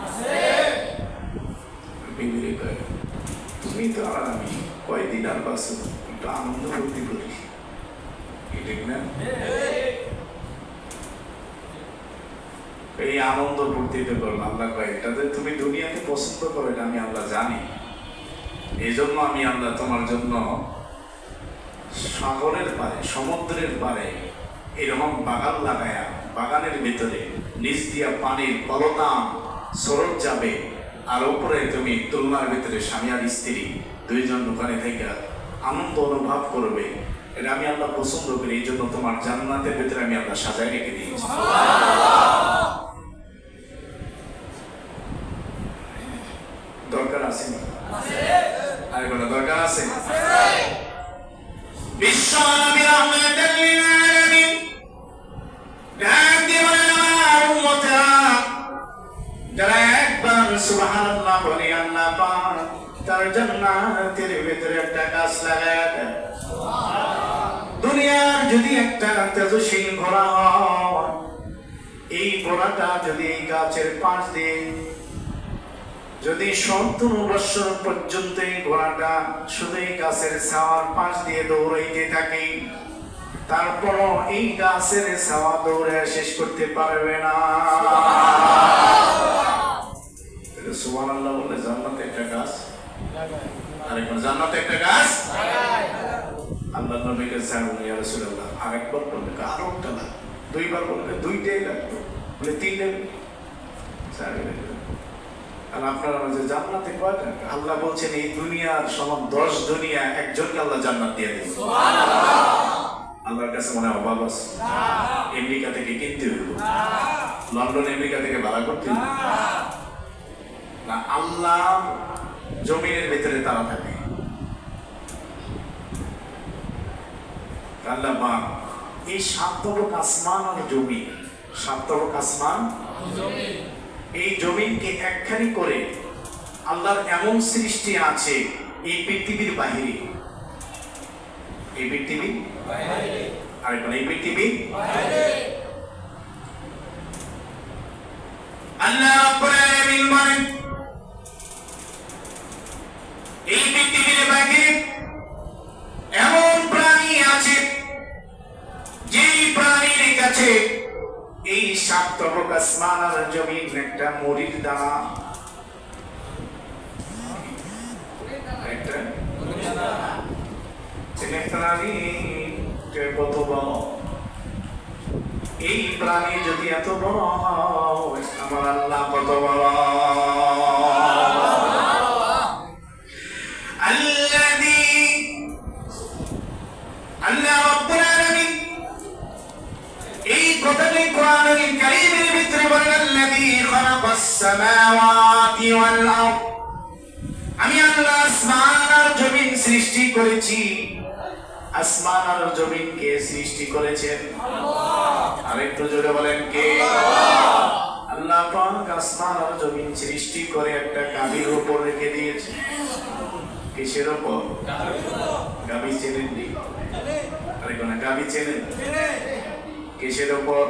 বিবিরে কয়, তুমি তো আর আমি কয়দিন আর বাঁচো, একটু আনন্দ ফুর্তি করি, ঠিক না? এই আনন্দ ফুর্তিতে করলাম। আল্লাহ কয়, এটাতে তুমি দুনিয়াকে পছন্দ করো, এটা আমি আল্লাহ জানি। এই জন্য আমি আল্লাহ তোমার জন্য সাগরের পারে, সমুদ্রের পারে এরকম বাগান লাগায়া, বাগানের ভিতরে নিচ দিয়া পানির কলতান স্রোত যাবে, আর উপরে তুমি তুলনার ভিতরে স্বামী আর স্ত্রী দুইজন দোকানে থেকে আনন্দ অনুভব করবে। এটা আমি আল্লাহ পছন্দ করি, এই জন্য তোমার জান্নাতের ভিতরে আমি আল্লাহ সাজায় রেখে দিয়েছি। দরকার আছে না? আর কোনো দরকার আছে? বিশ্ব নবী রাহমাতুল লিল আলামিন ডাক দিয়ে বলেন, আমার উম্মতেরা যারা একবার সুবহানাল্লাহ বলে আল্লাহ পাক তার জান্নাতের ভিতরে একটা গাছ লাগায়া দেন। দুনিয়ার যদি একটা তেজস্বী ঘোড়া হয়, এই ঘোড়াটা যদি এই গাছের পাশ দিয়ে যদি 70 বছর পর্যন্ত এই ঘোড়াটা শুধু এই গাছের ছাওয়ার পাশ দিয়ে দৌড়াইতে থাকে, তারপরও এই গাছের ছাওয়া দৌড়ে শেষ করতে পারবে না। সুবহানাল্লাহ বলে জান্নাতে একটা গাছ, আরেকবার জান্নাতে একটা গাছ। আল্লাহ নবীকে বলে, ইয়া রাসূলুল্লাহ, আরেকবার বলবে আরো একটা না, দুইবার বলবে দুইটাই লাগবে, বলে তিনটে। আর আপনারা যে জান্নাতে কয়টা? আল্লাহ বলছেন এই দুনিয়ার সমান 10 দুনিয়া একজনকে আল্লাহ জান্নাত দিয়ে দেবে। আল্লাহর কাছে মনে অভাব আছে? আমেরিকা থেকে কিনতে হইব, লন্ডন আমেরিকা থেকে ভাড়া করতে হইব না, আল্লাহ জমিনের ভিতরে তারা থাকে। আল্লাহ এই 7 তবক আসমান আর জমি সাতবক আসমান, এই জমিনকে একখানি করে আল্লাহর এমন সৃষ্টি আছে এই পৃথিবীর বাহিরে, এই পৃথিবীর আরেকবার এই পৃথিবীর আল্লাহ রাব্বুল আলামিন বলেন এই পৃথিবীর বাহিরে এমন প্রাণী আছে যেই প্রাণীর কাছে এই সাতবক আসমান আর জমিন একটা মরির দানা, একটা প্রাণী কত বড়, এই প্রাণী যদি এত বড় হয় আমার আল্লাহ কত বড়। আল্লাহ রাব্বুল আলামিন এই কথাটি কোরআনুল কারীমের ভিতরে বলেন আল্লাযী খালাকাস সামাওয়াতি ওয়াল আরদ, আমি আল্লাহ আসমান আর জমিন সৃষ্টি করেছি। আসমান আর জমিনকে সৃষ্টি করেছেন আল্লাহ। আরেকটু জোরে বলেন কে? আল্লাহ পাক আসমান আর জমিন সৃষ্টি করে একটা গাভীর উপর রেখে দিয়েছে। কিসের উপর? গাভী চেনেন নি? আরে কোন গাভী চেনেন? কিসের উপর?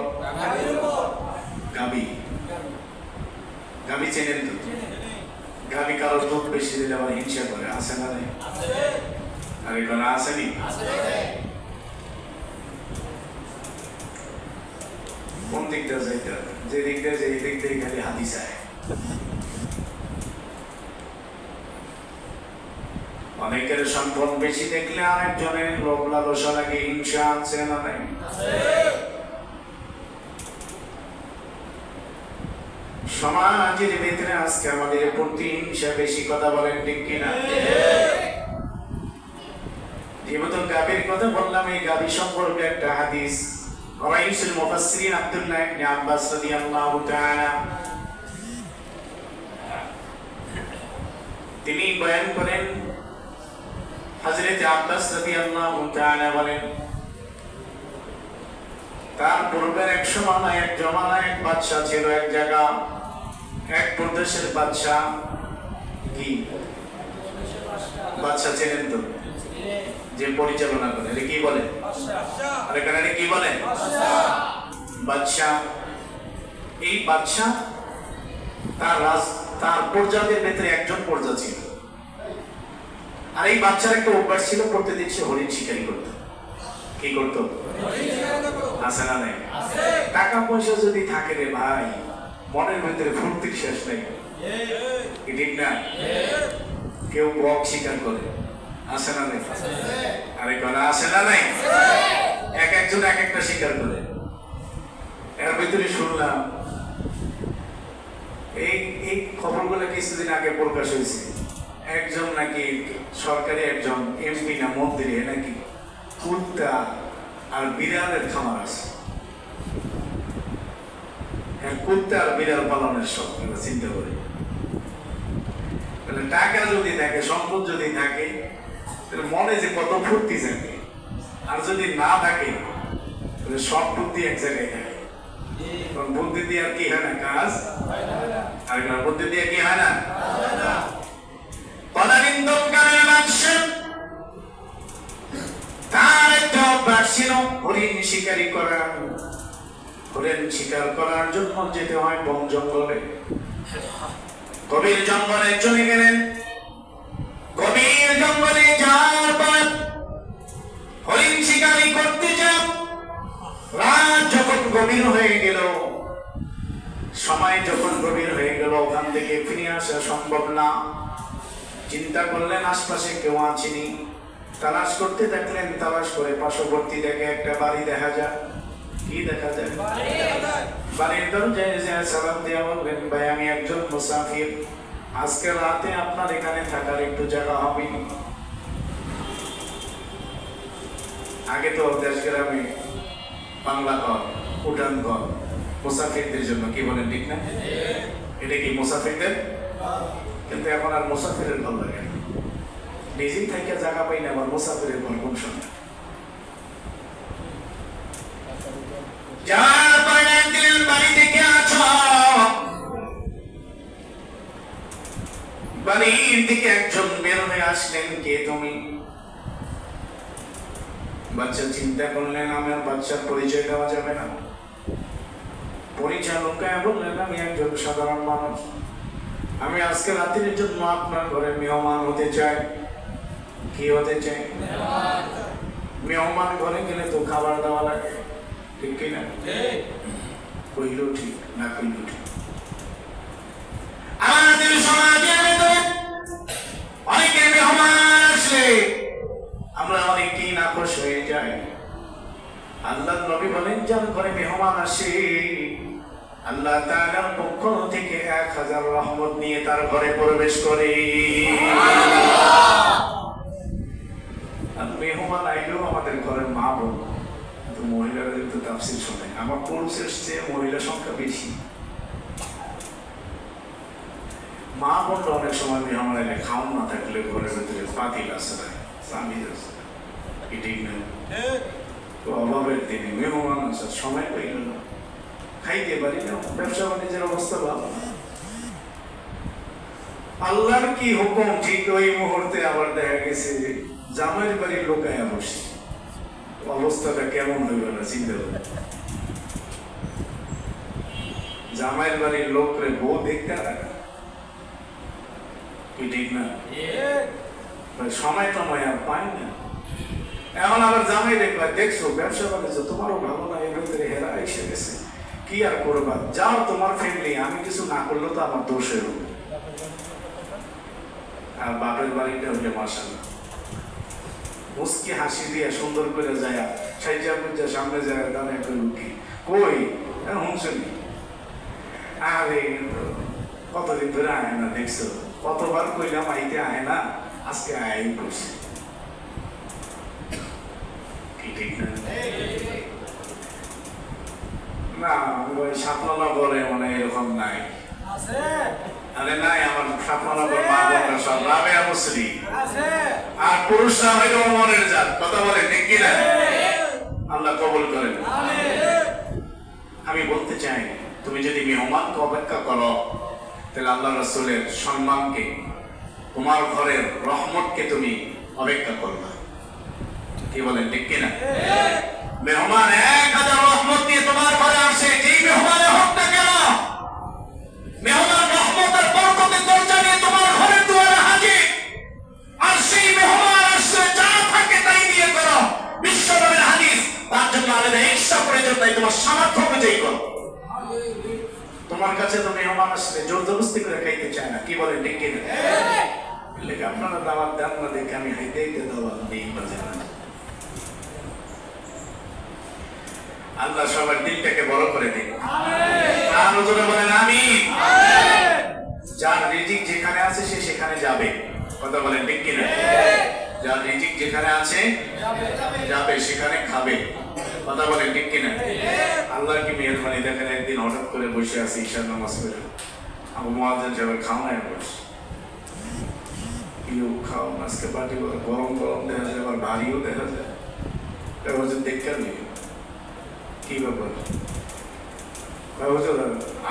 গাভী। গাভী চেনেন তো? গাভী কারোর দুধ বেশি দিলে আবার হিংসা করে, আছে না? আরে কোন আসেনি? কোন দিকটা যাইতে হবে? যে দিকটা যে এই দিকটাই খালি হাদিস আয়। অনেকের সম্পদ বেশি দেখলে আরেকজনের লোভ লালসা লাগে, হিংসা আছে না নাই? সমাজের ভিতরে আজকে আমাদের প্রতিহিংসা বেশি, কথা বলেন ঠিক কিনা? যেহেতু গাভীর কথা বললাম, এই গাভী সম্পর্কে একটা হাদিস রাইসুল মুফাসসিরিন আব্দুল্লাহ ইবনে আব্বাস রাদিয়াল্লাহু তাআলা তিনি বয়ান করেন, হযরত আব্বাস রাদিয়াল্লাহু তাআলা বলেন তার পূর্বের এক সময় এক জমানায় এক বাদশা ছিল, এক জায়গা, এক প্রদেশের বাদশা। কি বাদশা চেনেন তো? যে পরিচালনা করে, কি বলে? আর এখানে কি বলে? বাদশা। এই বাদশা তার প্রজাদের ভেতরে একজন প্রজা ছিল, আর এই বাচ্চার একটা অভ্যাস ছিল, প্রতিদিন সে হরিণ শিকারি করত। কি করত? আছে না নাই? টাকা পয়সা যদি থাকে রে ভাই, মনের ভিতরে ফুর্তির শেষ নেই, ঠিক না? কেউ বক শিকার করে, আছে না নাই? আরে কোনা আছে না নাই? এক একজন এক একটা শিকার করে। এর ভিতরে শুনলাম এই খবরগুলো কিছুদিন আগে প্রকাশ হয়েছে, একজন নাকি সরকারি একজন এমপি না মন্ত্রী নাকি কুত্তা আর বিড়ালের খামার আছে। কুত্তা আর বিড়াল পালনের শখ, চিন্তা করে। টাকা যদি থাকে, সম্পদ যদি থাকে, তাহলে মনে যে কত ফুর্তি থাকে, আর যদি না থাকে তাহলে সব বুদ্ধি এক জায়গায় থাকে। বুদ্ধি দিয়ে আর কি হয় না কাজ, আর বুদ্ধি দিয়ে কি হয় না? তার একটা অভ্যাস ছিল হরিণ শিকারি করা। হরিণ শিকার করার জন্য যেতে হয় বন জঙ্গলে। গভীর জঙ্গলে চলে গেলেন। গভীর জঙ্গলে যাওয়ার পর হরিণ শিকারি করতে যান। রাত যখন গভীর হয়ে গেল, সময় যখন গভীর হয়ে গেল, ওখান থেকে ফিরে আসা সম্ভব না। চিন্তা করলেন আশপাশে কেউ আছেনি, তালাশ করতে থাকলেন। তালাশ করে পার্শ্ববর্তী দেখে একটা বাড়ি দেখা যায়। কি দেখা যায়? বাড়ির দরজায় সালাম দেওয়া বললেন, ভাই আমি একজন মুসাফির, আজকে রাতে আপনার এখানে থাকার একটু জায়গা হবে? আগে তো দেশ গ্রামে বাংলা ঘর, উঠান ঘর মুসাফিরদের জন্য, কি বলেন ঠিক না? এটা কি মুসাফিরদের? কিন্তু এখন আর মুসাফিরের ঘর লাগে না। নিজেই থেকে জায়গা পাই না, আবার মুসাফিরের ঘর কোন সময়? করে ডাক দিলেন, বাড়ি থেকে আছো? বাড়ির দিকে একজন বের হয়ে আসলেন, কে তুমি? বাচ্চা চিন্তা করলেন, আমার বাচ্চার পরিচয় দেওয়া যাবে না। পরিচয় লুকায় বললেন, আমি একজন সাধারণ মানুষ, আমি আজকে রাত্রির জন্য আপনার ঘরে মেহমান হতে চাই। কি হতে চাই? মেহমান ঘরে গেলে তো খাবার দেওয়া লাগে, ঠিক কিনা? কইল ঠিক না কইল ঠিক? আমাদের সমাজে অনেকে মেহমান আসলে আমরা অনেকেই নাখোশ হয়ে যাই। আল্লাহর নবী বলেন, যার ঘরে মেহমান আসে আল্লাহ তাআলার পক্ষ থেকে 1000 রহমত নিয়ে তার ঘরে প্রবেশ করে। আর মেহমান আইলেও আমাদের ঘরের মা বোন, তো মহিলাদের তো তাফসীর শোনে, আমার পুরুষের চেয়ে মহিলা সংখ্যা বেশি। মা বোনটা অনেক সময় মেহমান এলে খাওয়ান না থাকলে ঘরের ভেতরে পাতিল আছে না, চামিজ আছে, ঠিক না? তো অভাবের দিনে মেহমান আসার সময় পাইল না, খাইতে পারি না, ব্যবসা বাণিজ্যের অবস্থা ভালো না। আল্লাহর কি হুকুম, ঠিক ওই মুহূর্তে আবার দেখা গেছে জামাইয়ের বাড়ির লোকায় বসে, অবস্থাটা কেমন হইবে না চিন্তা করে। জামাইয়ের বাড়ির লোকরে বউ দেখতে রাখা, ঠিক না? সময় টময় আর পাই না। এখন আবার জামাই দেখবা, দেখছো ব্যবসা বাণিজ্য তোমারও ভালো না, এর ভিতরে হেরা এসে গেছে, কি আর করবা, যাও তোমার ফ্যামিলি, আমি কিছু না করলেও তো আমার দোষ হইল। আর বাপের বাড়িটা হইলে মাশাআল্লাহ মুস্কি হাসি দিয়ে সুন্দর করে যায়, সাইজা বুঝা সামনে যায়, দানে একটা লুকি কই হুঁসনি, আরে কতদিন ধরে আয় না, দেখছো কতবার কইলাম আইতে আয় না, আজকে আয় করছি, কি ঠিক না? না ওই সাপলা বলে মানে এরকম নাই, আরে নাই, আমার সাপলা বলে মা বোনরা সব রাবেয়া মুসলিম, আর পুরুষরা হইল মনের জাত, কথা বলে ঠিক কিনা? আল্লাহ কবুল করেন। আমি বলতে চাই, তুমি যদি মেহমানকে অপেক্ষা করো তাহলে আল্লাহ রাসূলের সম্মানকে, তোমার ঘরের রহমতকে তুমি অপেক্ষা করবা। কি বলেন ঠিক কিনা? মেহমান 1000 রহমত দিয়ে তোমার ঘরে আসে, যেই মেহমানের হোক না কেন, মেহমান রহমতের বরকতের দরজা নিয়ে তোমার ঘরের দুয়ারে হাজির। আর সেই মেহমান আসলে যা থাকে তাই দিয়ে করো, বিশ্বনবীর হাদিস, তার জন্য আলাদা এক্সট্রা প্রয়োজন নাই, তোমার সামর্থ্য অনুযায়ী করো। তোমার কাছে তো মেহমান আসলে জোর জবরদস্তি করে খাইতে চায় না, কি বলেন ঠিক কিনা? লেগে আপনারা দাওয়াত দেন না দেখে আমি হাইতে দাওয়াত দিই বাজে না। আল্লাহ সবার দিলটাকে বড় করে দিন, আর ওজনে বলেন আমিন। যার রিজিক যেখানে আছে সে সেখানে যাবে, কথা বলেন ঠিক কিনা? যার রিজিক যেখানে আছে যাবে, সেখানে খাবে, কথা বলেন ঠিক কিনা? আল্লাহর কি মেহেরবানি, দেখেন একদিন হঠাৎ করে বসে আছি ঈশার নামাজ পড়ে, আমার মুয়াজ্জিন সাহেব খাওয়ায় বসে, কেউ খাও আজকে পার্টি করে, গরম গরম দেখা যায়, আবার ভারীও দেখা যায়, দেখতে নেই কি ব্যাপার,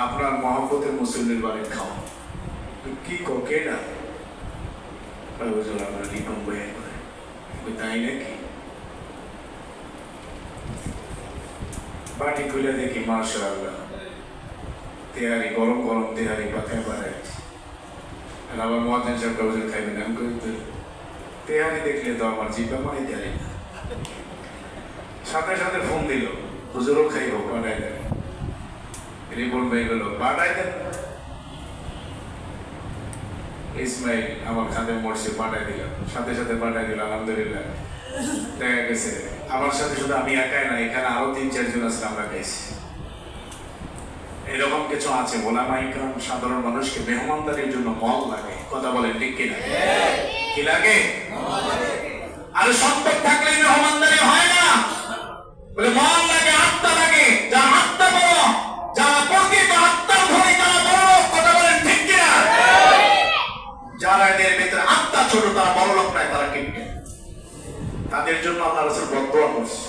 আপনার মহব্বতের মুসলিমের বাড়ি খাও, কি কে না আপনার রিপন বইয়ে করে, তাই নাকি? বাটি খুলে দেখি মাশাআল্লাহ তেহারি, গরম গরম তেহারি পাখায় বাড়ায়, আর আমার মুয়াজ্জিন সাহেব হুজুর খাইবেন, আমি কই তেহারি দেখলে তো আমার জিভে মানে তেহারি, সাথে সাথে ফোন দিল, হুজুরও খাইব, পাঠাই দেন, রিপন ভাই গেল পাঠাই দেন, ইসমাইল আমার খাদে মরছে, পাঠাই দিলাম, সাথে সাথে পাঠাই দিল, আলহামদুলিল্লাহ। দেখা গেছে আমার সাথে শুধু আমি একাই না, এখানে আরো 3-4 জন আছে, আমরা খাইছি। এরকম কিছু আছে, ওলামা ইকরাম সাধারণ মানুষকে মেহমানদারির জন্য মল লাগে, কথা বলেন ঠিক কিনা? কি লাগে? আর সম্পদ থাকলে মেহমানদারি হয় না, বলে মল লাগে, আত্মা লাগে, যার আত্মা বড়, যারা প্রকৃত আত্মার ধরে তারা বড়, কথা বলেন ঠিক কিনা? যারা এদের ভিতরে আত্মা ছোট তারা বড় লোক নয়, তারা কিনবে, তাদের জন্য আল্লাহ রাসূল বদদোয়া করছে।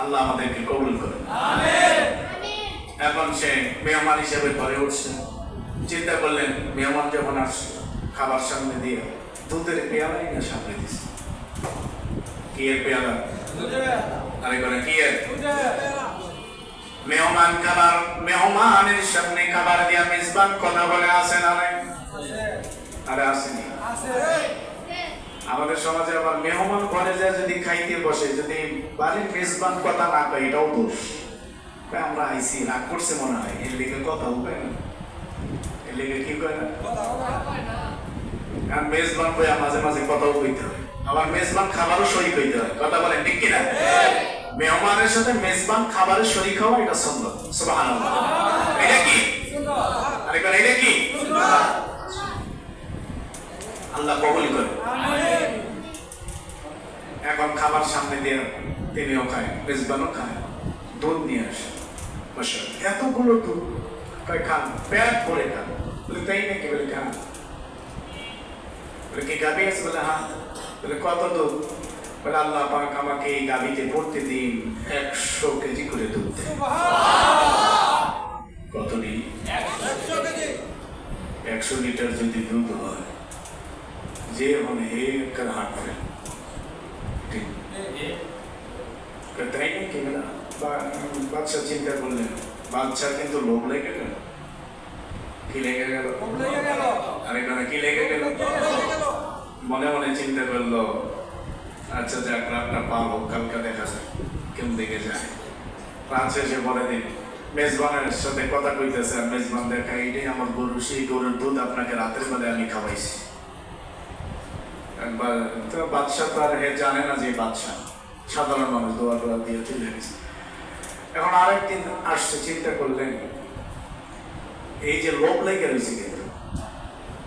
আল্লাহ আমাদেরকে কবুল করেন, আমিন। এখন সে মেহমান হিসেবে ঘরে উঠছে। চিন্তা করলেন মেহমান যখন আসছে খাবার সামনে দিয়ে দুধের পেয়ালাই না সামনে দিচ্ছে। কি এর পেয়ালা? আরে করে কি এর? মেহমান খাবার, মেহমানের সামনে খাবার দিয়া মেজবান কথা বলে আসে না নাই? আরে আসেনি। আমাদের সমাজে আবার মেহমান ঘরে যায় যদি খাইতে বসে, যদি বাড়ির মেজবান কথা না কয় এটাও দোষ। আমরা আইসি রাগ করছে মনে হয়, এর লিগে কথা হবে না, এর লিগে কি কয় না, কারণ মেজবান কইয়া মাঝে মাঝে কথাও কইতে হয়, আবার মেজবান খাবারও শরীক হইতে হয়। কথা বলেন ঠিক কিনা? মেহমানের সাথে মেজবান খাবারের শরীক হওয়া এটা সুন্নাত। সুবহানাল্লাহ। এটা কি? আরে এটা কি? আল্লাহ কবুল করে। এখন খাবার সামনে দিয়ে তিনিও খায়, মেজবানও খায়, দুধ নিয়ে আসে বসে, এতগুলো দুধ কয় খান, পেট ভরে খান। বলে তাই নাকি? বলে খান। বলে কি গাভী আছে? বলে হ্যাঁ। বলে কত দুধ? বলে আল্লাহ পাক আমাকে এই গাভীতে প্রতিদিন 100 কেজি করে দুধ দেয়। কত দিন? 100 লিটার যদি দুধ হয়, যে মানে এর হাঁটবে তাই নাকি? বাদশা চিন্তা করলেন, বাদশা কিন্তু লোভ লেগে গেল। কি লেগে গেল? আরে কি লেগে গেল? মনে মনে চিন্তা করলো, আচ্ছা যাক রাতটা পাবো, কালকে দেখা যায় কেমন দেখে যায়। রাত শেষে পরে দিন মেজবানের সাথে কথা কইতেছে, আর মেজবান দেখা এইটাই আমার গরু, সেই গরুর দুধ আপনাকে রাতের বেলা আমি খাওয়াইছি। একবার তো বাদশা তো আর হে জানে না যে বাদশা সাধারণ মানুষ, দোয়া টোয়া দিয়ে চলে গেছে। এখন আরেকদিন আসছে, চিন্তা করলেন এই যে লোভ লেগে রয়েছে, কিন্তু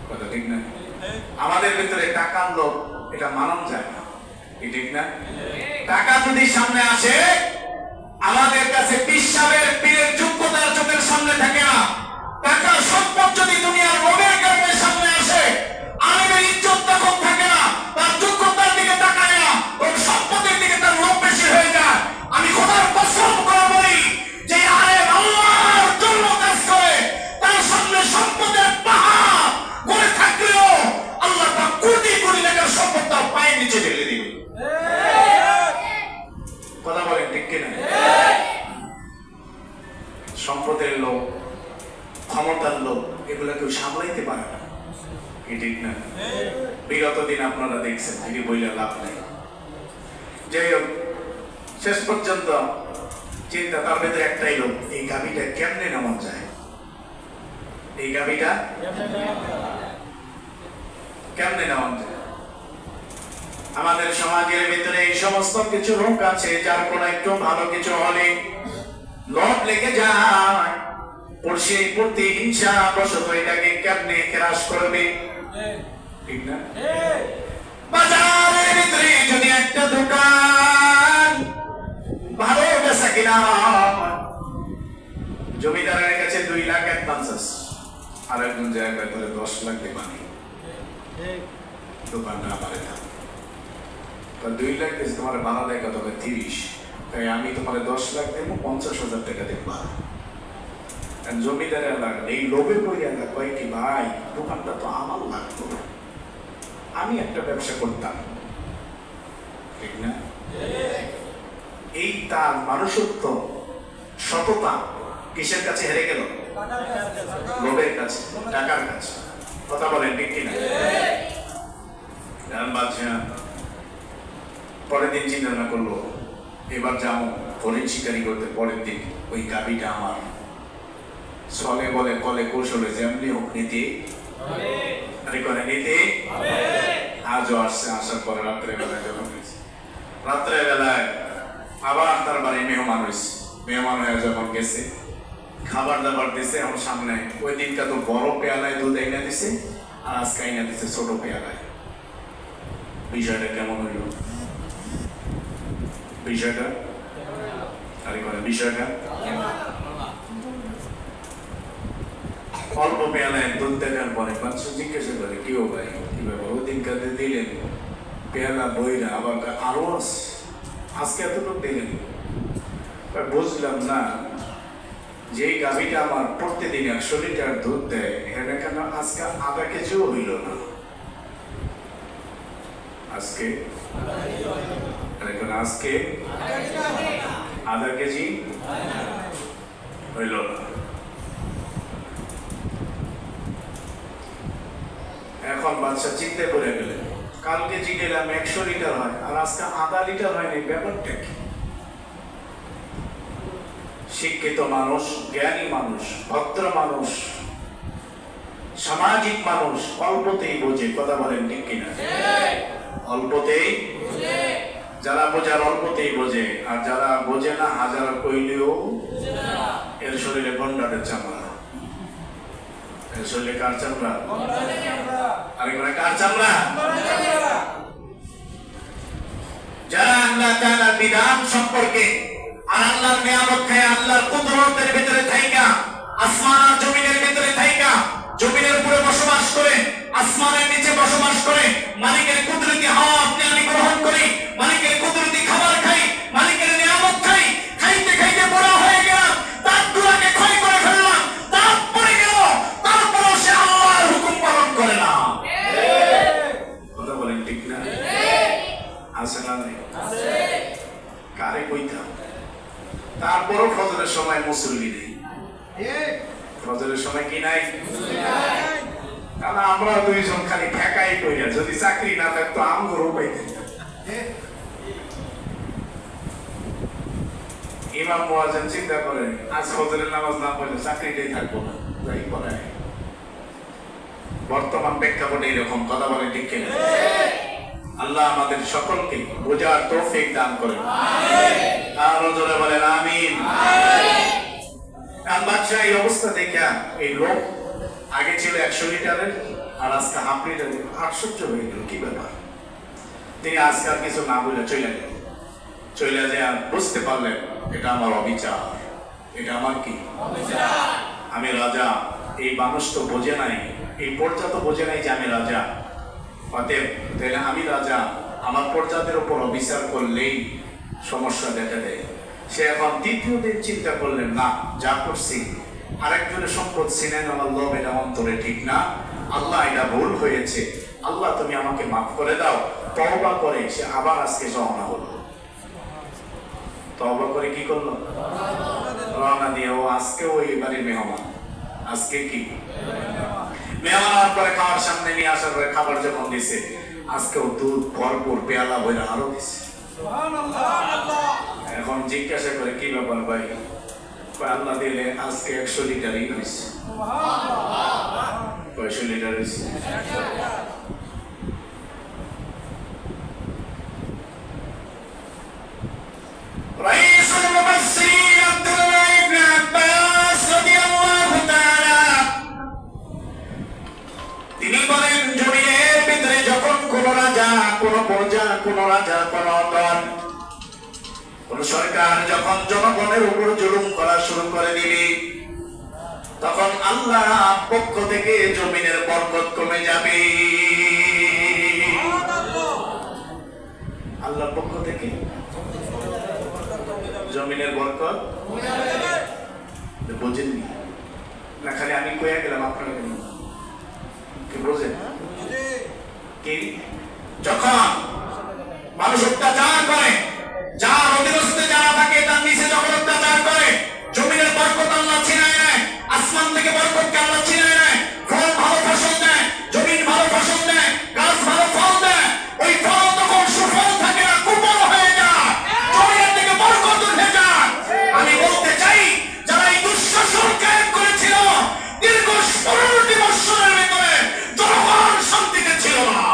কথা ঠিক না? আমাদের ভিতরে টাকার লোভ, এটা মানানো যায় না, ঠিক না? টাকা যদি সামনে আসে, আমাদের কাছে পিসাবের পীরের যোগ্যতার চোখের সামনে থাকে না। টাকা সম্পদ যদি দুনিয়ার লোভের কারণে সামনে আসে, আমাদের ইজ্জত তখন থাকে না, তার যোগ্যতার দিকে তাকায় না, ওর সম্পদের দিকে তার লোভ বেশি হয়ে যায়। আমি খোদার কসম করে বলি, যে আলেম আল্লাহর জন্য কাজ করে, তার সামনে সম্পদের পাহাড় গড়ে থাকলেও আল্লাহ পাক কোটি কোটি টাকার সম্পদ তার পায়ের নিচে ঢেলে দিবে। কথা বলেন ঠিক কিনা? সম্পদের লোভ, ক্ষমতার লোভ, এগুলা কেউ সামলাইতে পারে না, ঠিক না? বিগত দিন আপনারা দেখছেন, এটি বইলে লাভ নেই। যাই হোক, শেষ পর্যন্ত চিন্তা, তার ভেতরে একটাই লোক, এই গাভীটা কেমনে নেওয়া যায়, এই গাভীটা কেমনে নেওয়া যায়। আমাদের সমাজের ভিতরে এই সমস্ত কিছু লোক আছে, যার কোনো একটু ভালো কিছু হলে লোভ লেগে যায়, প্রতি হিংসা বশত এটাকে কেমনে হ্রাস করবে, ঠিক না? বাজারের ভিতরে যদি একটা দোকান ভালো বেচা কিনা, জমিদারের কাছে 2 লাখ অ্যাডভান্স আছে, আর একজন জায়গায় ধরে 10 লাখ দেবানি, দোকানটা আমারে দাও, 2 লাখ দিয়েছে, তোমার ভাড়া দেয় কত? 30, তাই আমি তোমার 10 লাখ দেবো, 50,000 টাকা দেখবা। জমিদারের লাগবে এই লোভে পড়িয়া কয় কি, ভাই দোকানটা তো আমার লাগতো, আমি একটা ব্যবসা করতাম, ঠিক না? এই তার মানুষত্ব, সততা কিসের কাছে হেরে গেল? লোভের কাছে, টাকার কাছে। কথা বলেন ঠিক কিনা? বাদশা পরের দিন চিন্তা না করলো, এবার যাবো হরিণ শিকারি করতে। পরের দিন ওই গাভীটা আমার চলে বলে কলে কৌশলে যেমনি হোক নিতে, আরে করে নিতে আজও আসছে। আসার পরে রাত্রে বেলায় যখন গেছে, রাত্রে বেলায় আবার তার বাড়ি মেহমান হয়েছে। মেহমান হয়ে যখন গেছে, খাবার দাবার দিছে আমার সামনে। ওই দিনটা তো বড় পেয়ালায় দুধ আইনা দিছে, আর আজকে আইনা দিছে ছোট পেয়ালায়। বিষয়টা কেমন হইল? বিষয়টা আরে করে বিষয়টা অল্প পেয়ালায় দুধ দেখার পরে বাচ্চা জিজ্ঞাসা করে, কি ও ভাই কি ব্যাপার? ওই দিন কাঁদে দিলেন পেয়ালা বইরা, আবার আরো আজকে এতটুকু দিলেন, বুঝলাম না যে গাভীটা আমার প্রতিদিন 100 লিটার দুধ দেয়, এটা কেন আজকে আধা কেজিও হইল না? আজকে আজকে আধা কেজি হইল না। এখন বাচ্চা চিন্তা করে গেলেন, কালকে জিগেলাম 100 লিটার হয় আর আজকে আধা লিটার হয়নি, ব্যাপারটা কি? শিক্ষিত মানুষ, জ্ঞানী মানুষ, ভদ্র মানুষ, সামাজিক মানুষ অল্পতেই বোঝে। কথা বলেন ঠিক কিনা? অল্পতেই, যারা বোঝার অল্পতেই বোঝে, আর যারা বোঝে না হাজার কইলেও এর শরীরে গন্ডারের চামড়া। এর শরীরে কার চামড়া? আরেকবার কার চামড়া? যারা আল্লাহ তাআলার বিধান সম্পর্কে আর আল্লাহর নিয়ামত খায়, আল্লাহর কুদরতের ভিতরে থাইকা, আসমান আর জমিনের ভিতরে থাইকা, জমিনের উপরে বসবাস করে, আসমানের নিচে বসবাস করে, মালিকের কুদরতি হাওয়া আপনি আমি গ্রহণ করি, মালিকের কুদরতি খাবার খাই, মালিকের নিয়ামত খাই, খাইতে খাইতে বড় হয়ে গেলাম, দাঁতগুলোকে ক্ষয় করে ফেললাম, দাঁত পড়ে গেল, তারপরও সে আল্লাহর হুকুম পালন করে না। কথা বলেন ঠিক না? আছে না নাই? কারে কইতাম? তারপরও ফজরের সময় মুসল্লি নেই। ফজরের সময় কি নাই? কারণ আমরা দুইজন খালি ঠেকাই কইরা, যদি চাকরি না থাকতো আমগরও পাইতেন না। ইমাম মুয়াজ্জিন চিন্তা করেন, আজ ফজরের নামাজ না পড়লে চাকরিটাই থাকবো না, যাই পড়ায়। বর্তমান প্রেক্ষাপটে এরকম। কথা বলে ঠিক কিনা? আল্লাহ আমাদের সকলকে বোঝার তৌফিক দান করেন। আরো জোরে বলেন আমিন। বাদশাহ এই অবস্থা দেখা এই লোক আগে ছিল 100 লিটারের আর আজকে হাফ লিটারের, আশ্চর্য হয়ে গেল, কি ব্যাপার? তিনি আজকাল কিছু না বলে চলে গেল। চলে যায় আর বুঝতে পারলেন এটা আমার অবিচার, এটা আমার কি আমি রাজা। এই মানুষ তো বোঝে নাই, এই প্রজা তো বোঝে নাই যে আমি রাজা। অতএব তাহলে আমি রাজা, আমার প্রজাদের উপর অবিচার করলেই সমস্যা দেখা দেয়। সে এখন দ্বিতীয় দিন চিন্তা করলেন, না যা করছি আরেকজনের সম্পদ ছিনে নেওয়ার লোভ, এটা অন্তরে ঠিক না। আল্লাহ, এটা ভুল হয়েছে, আল্লাহ তুমি আমাকে মাফ করে দাও। তওবা করে সে আবার আজকে রওনা হলো। তওবা করে কি করলো? রওনা দিয়ে ও আজকেও এই বাড়ির মেহমান। আজকে কি মেহমান হওয়ার পরে খাওয়ার সামনে নিয়ে আসার পরে খাবার যখন দিছে, আজকেও দুধ ভরপুর পেয়ালা বইরা আরো দিছে। এখন জিজ্ঞাসা করে কি ব্যাপার ভাই? আল্লাহ দিলে আজকে 100 লিটারই হয়েছে। 100 লিটার হয়েছে। রাইসুল মুফাসসিরিন আব্দুল্লাহ ইবনে আব্বাস রাদিয়াল্লাহু তাআলা তিনি বলেন, জমিনের ভিতরে যখন কোন রাজা, কোন প্রজা, কোন রাজা, কোন দল, কোন সরকার যখন জনগণের উপর জুলুম করা শুরু করে দিবে, তখন আল্লাহ পক্ষ থেকে জমিনের বরকত কমে যাবে। আল্লাহর পক্ষ থেকে জমিনের বরকত বোঝেননি না? খালি আমি কইয়া গেলাম, আপনারা কেন কি বোঝেন? কি যখন মানুষ অত্যাচার করে, যার অধীনস্থে যারা থাকে তার নিচে যখন অত্যাচার করে, জমিনের বরকত আল্লাহ ছিনায় নেয়, আসমান থেকে বরকতকে আল্লাহ ছিনায় নেয়, ফল ভালো ফসল দেয়, জমিন ভালো ফসল দেয়, গাছ ভালো ফল দেয়, ওই ফল তখন সুফল থাকে না, কুফল হয়ে যায়, জমিনের থেকে বরকত উঠে যায়। আমি বলতে চাই, যারা এই দুঃশাসন কায়েম করেছিল দীর্ঘ 15টি বৎসরের ভিতরে, জনগণ শান্তিতে ছিল না।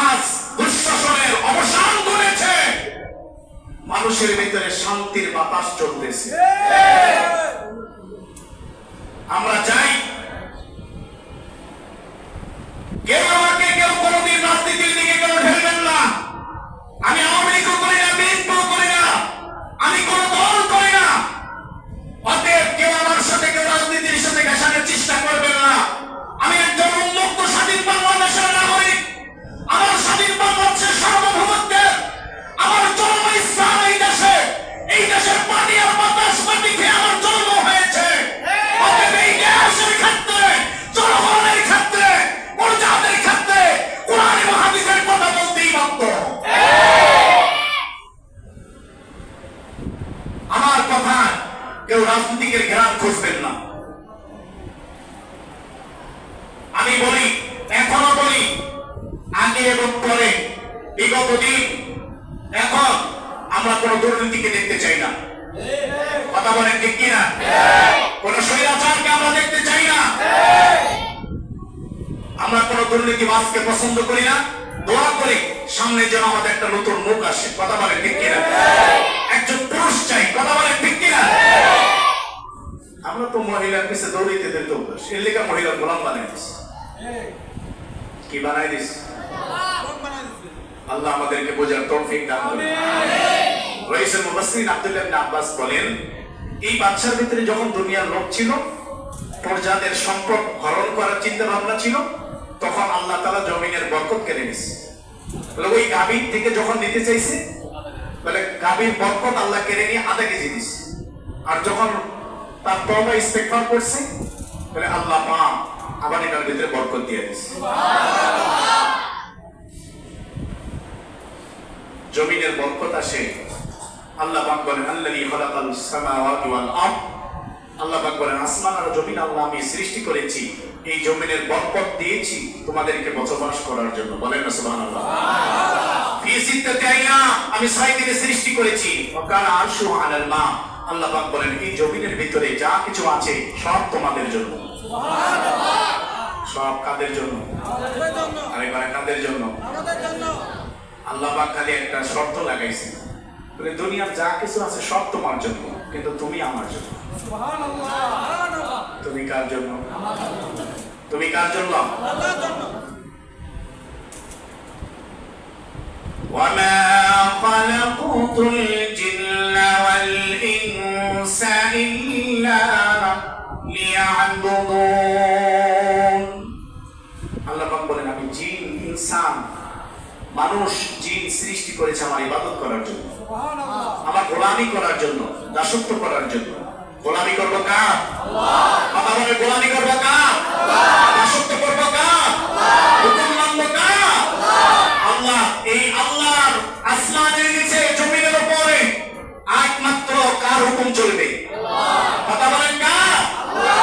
আজ দুঃশাসনের অবসান ঘটেছে, মানুষের ভিতরে শান্তির বাতাস চলতেছে। আমরা চাই কেউ আমাকে, কেউ কোনোদিন রাজনীতির দিকে কেউ ঠেলবেন না। আমি আওয়ামী লীগও করি না, বিএনপিও করি না, আমি কোন দল করি না। অতএব কেউ আমার সাথে, কেউ রাজনীতির সাথে ঘেঁষানোর চেষ্টা করবেন না। আমি একজন উন্মুক্ত স্বাধীন বাংলাদেশের নাগরিক। আমার স্বাধীন বাংলাদেশের সার্বভৌমত্বের, আমার জন্ম ইসলাম এই দেশে, এই কেউ রাজনীতিকের ঘেরান খুঁজবেন না। আমি বলি, এখনো বলি, আগে এবং পরে, বিগত দিন, এখন আমরা কোন দুর্নীতিকে দেখতে চাই না। কথা বলেন ঠিক কিনা? কোন স্বৈরাচারকে আমরা দেখতে চাই না। আমরা কোন দুর্নীতিবাজকে পছন্দ করি না। দোয়া করি সামনে যেন আমাদের একটা নতুন মুখ আসে। কথা বলেন ঠিক কিনা? একজন পুরুষ চাই। কথা বলেন ঠিক কিনা? আমরা তো মহিলার পিছিয়ে দৌড়িতে দিতে অভ্যাস, এর লেগে মহিলার গোলাম বানাই দিস। কি বানাই দিস? আল্লাহ আমাদেরকে বোঝার তৌফিক দান করুন। রাইসুল মুফাসসিরিন আব্দুল্লাহ ইবনে আব্বাস বলেন, এই বাদশার ভিতরে যখন দুনিয়ার লোক ছিল, প্রজাদের সম্পদ হরণ করার চিন্তা ভাবনা ছিল, তখন আল্লাহ তাআলা জমিনের বরকত কেড়ে নিয়েছে। বলে ওই গাভীর থেকে যখন নিতে চাইছে, বলে গাভীর বরকত আল্লাহ কেড়ে নিয়ে আধা কেজি দিছে। আর যখন তার তওবা ইস্তেগফার করছে, বলে আল্লাহ পাক আবার এটার ভিতরে বরকত দিয়ে দিছে। জমিনের বরকত আসে। আল্লাহ পাক বলেন, আল্লাযী খালাকাল সামাওয়াতি ওয়াল আরদ, আল্লাহ পাক বলেন আসমান আর জমিন আল্লাহ আমি সৃষ্টি করেছি, এই জমিনের বরকত দিয়েছি তোমাদেরকে বসবাস করার জন্য। বলেন না সুবহানাল্লাহ। ফি সিত্তাতি আইয়াম, আমি 6 দিনে সৃষ্টি করেছি। ওয়া কানা আরশু আলাল মা, আল্লাহ পাক বলেন এই জমিনের ভিতরে যা কিছু আছে সব তোমাদের জন্য। সুবহানাল্লাহ। সব কাদের জন্য? আমাদের জন্য। আরেকবার কাদের জন্য? আমাদের জন্য। আল্লাহ পাক খালি একটা শর্ত লাগাইছে, বলে দুনিয়ার যা কিছু আছে সব তোমার জন্য, কিন্তু তুমি আমার জন্য। সুবহানাল্লাহ। তুমি কার জন্য? আমার জন্য। তুমি কার জন্য? আল্লাহর জন্য। ওয়া মা খালাকুতুল জিন্না ওয়াল ইনসা ইল্লা লিয়া'বুদুন। আল্লাহ পাক বলেন আমি জিন, ইনসান, মানুষ, জিন সৃষ্টি করেছে আমার ইবাদত করার জন্য, আমার গোলামি করার জন্য, দাসত্ব করার জন্য। গোলামি করবো কার? আল্লাহ। কথা বলে গোলামি করবো কার? আল্লাহ। দাসত্ব করবো কার? আল্লাহ। হুকুম মানবো কার? আল্লাহ। আল্লাহ। এই আল্লাহর আসমানের নিচে জমিনের উপরে একমাত্র কার হুকুম চলবে? আল্লাহ। কথা বলেন কার? আল্লাহ।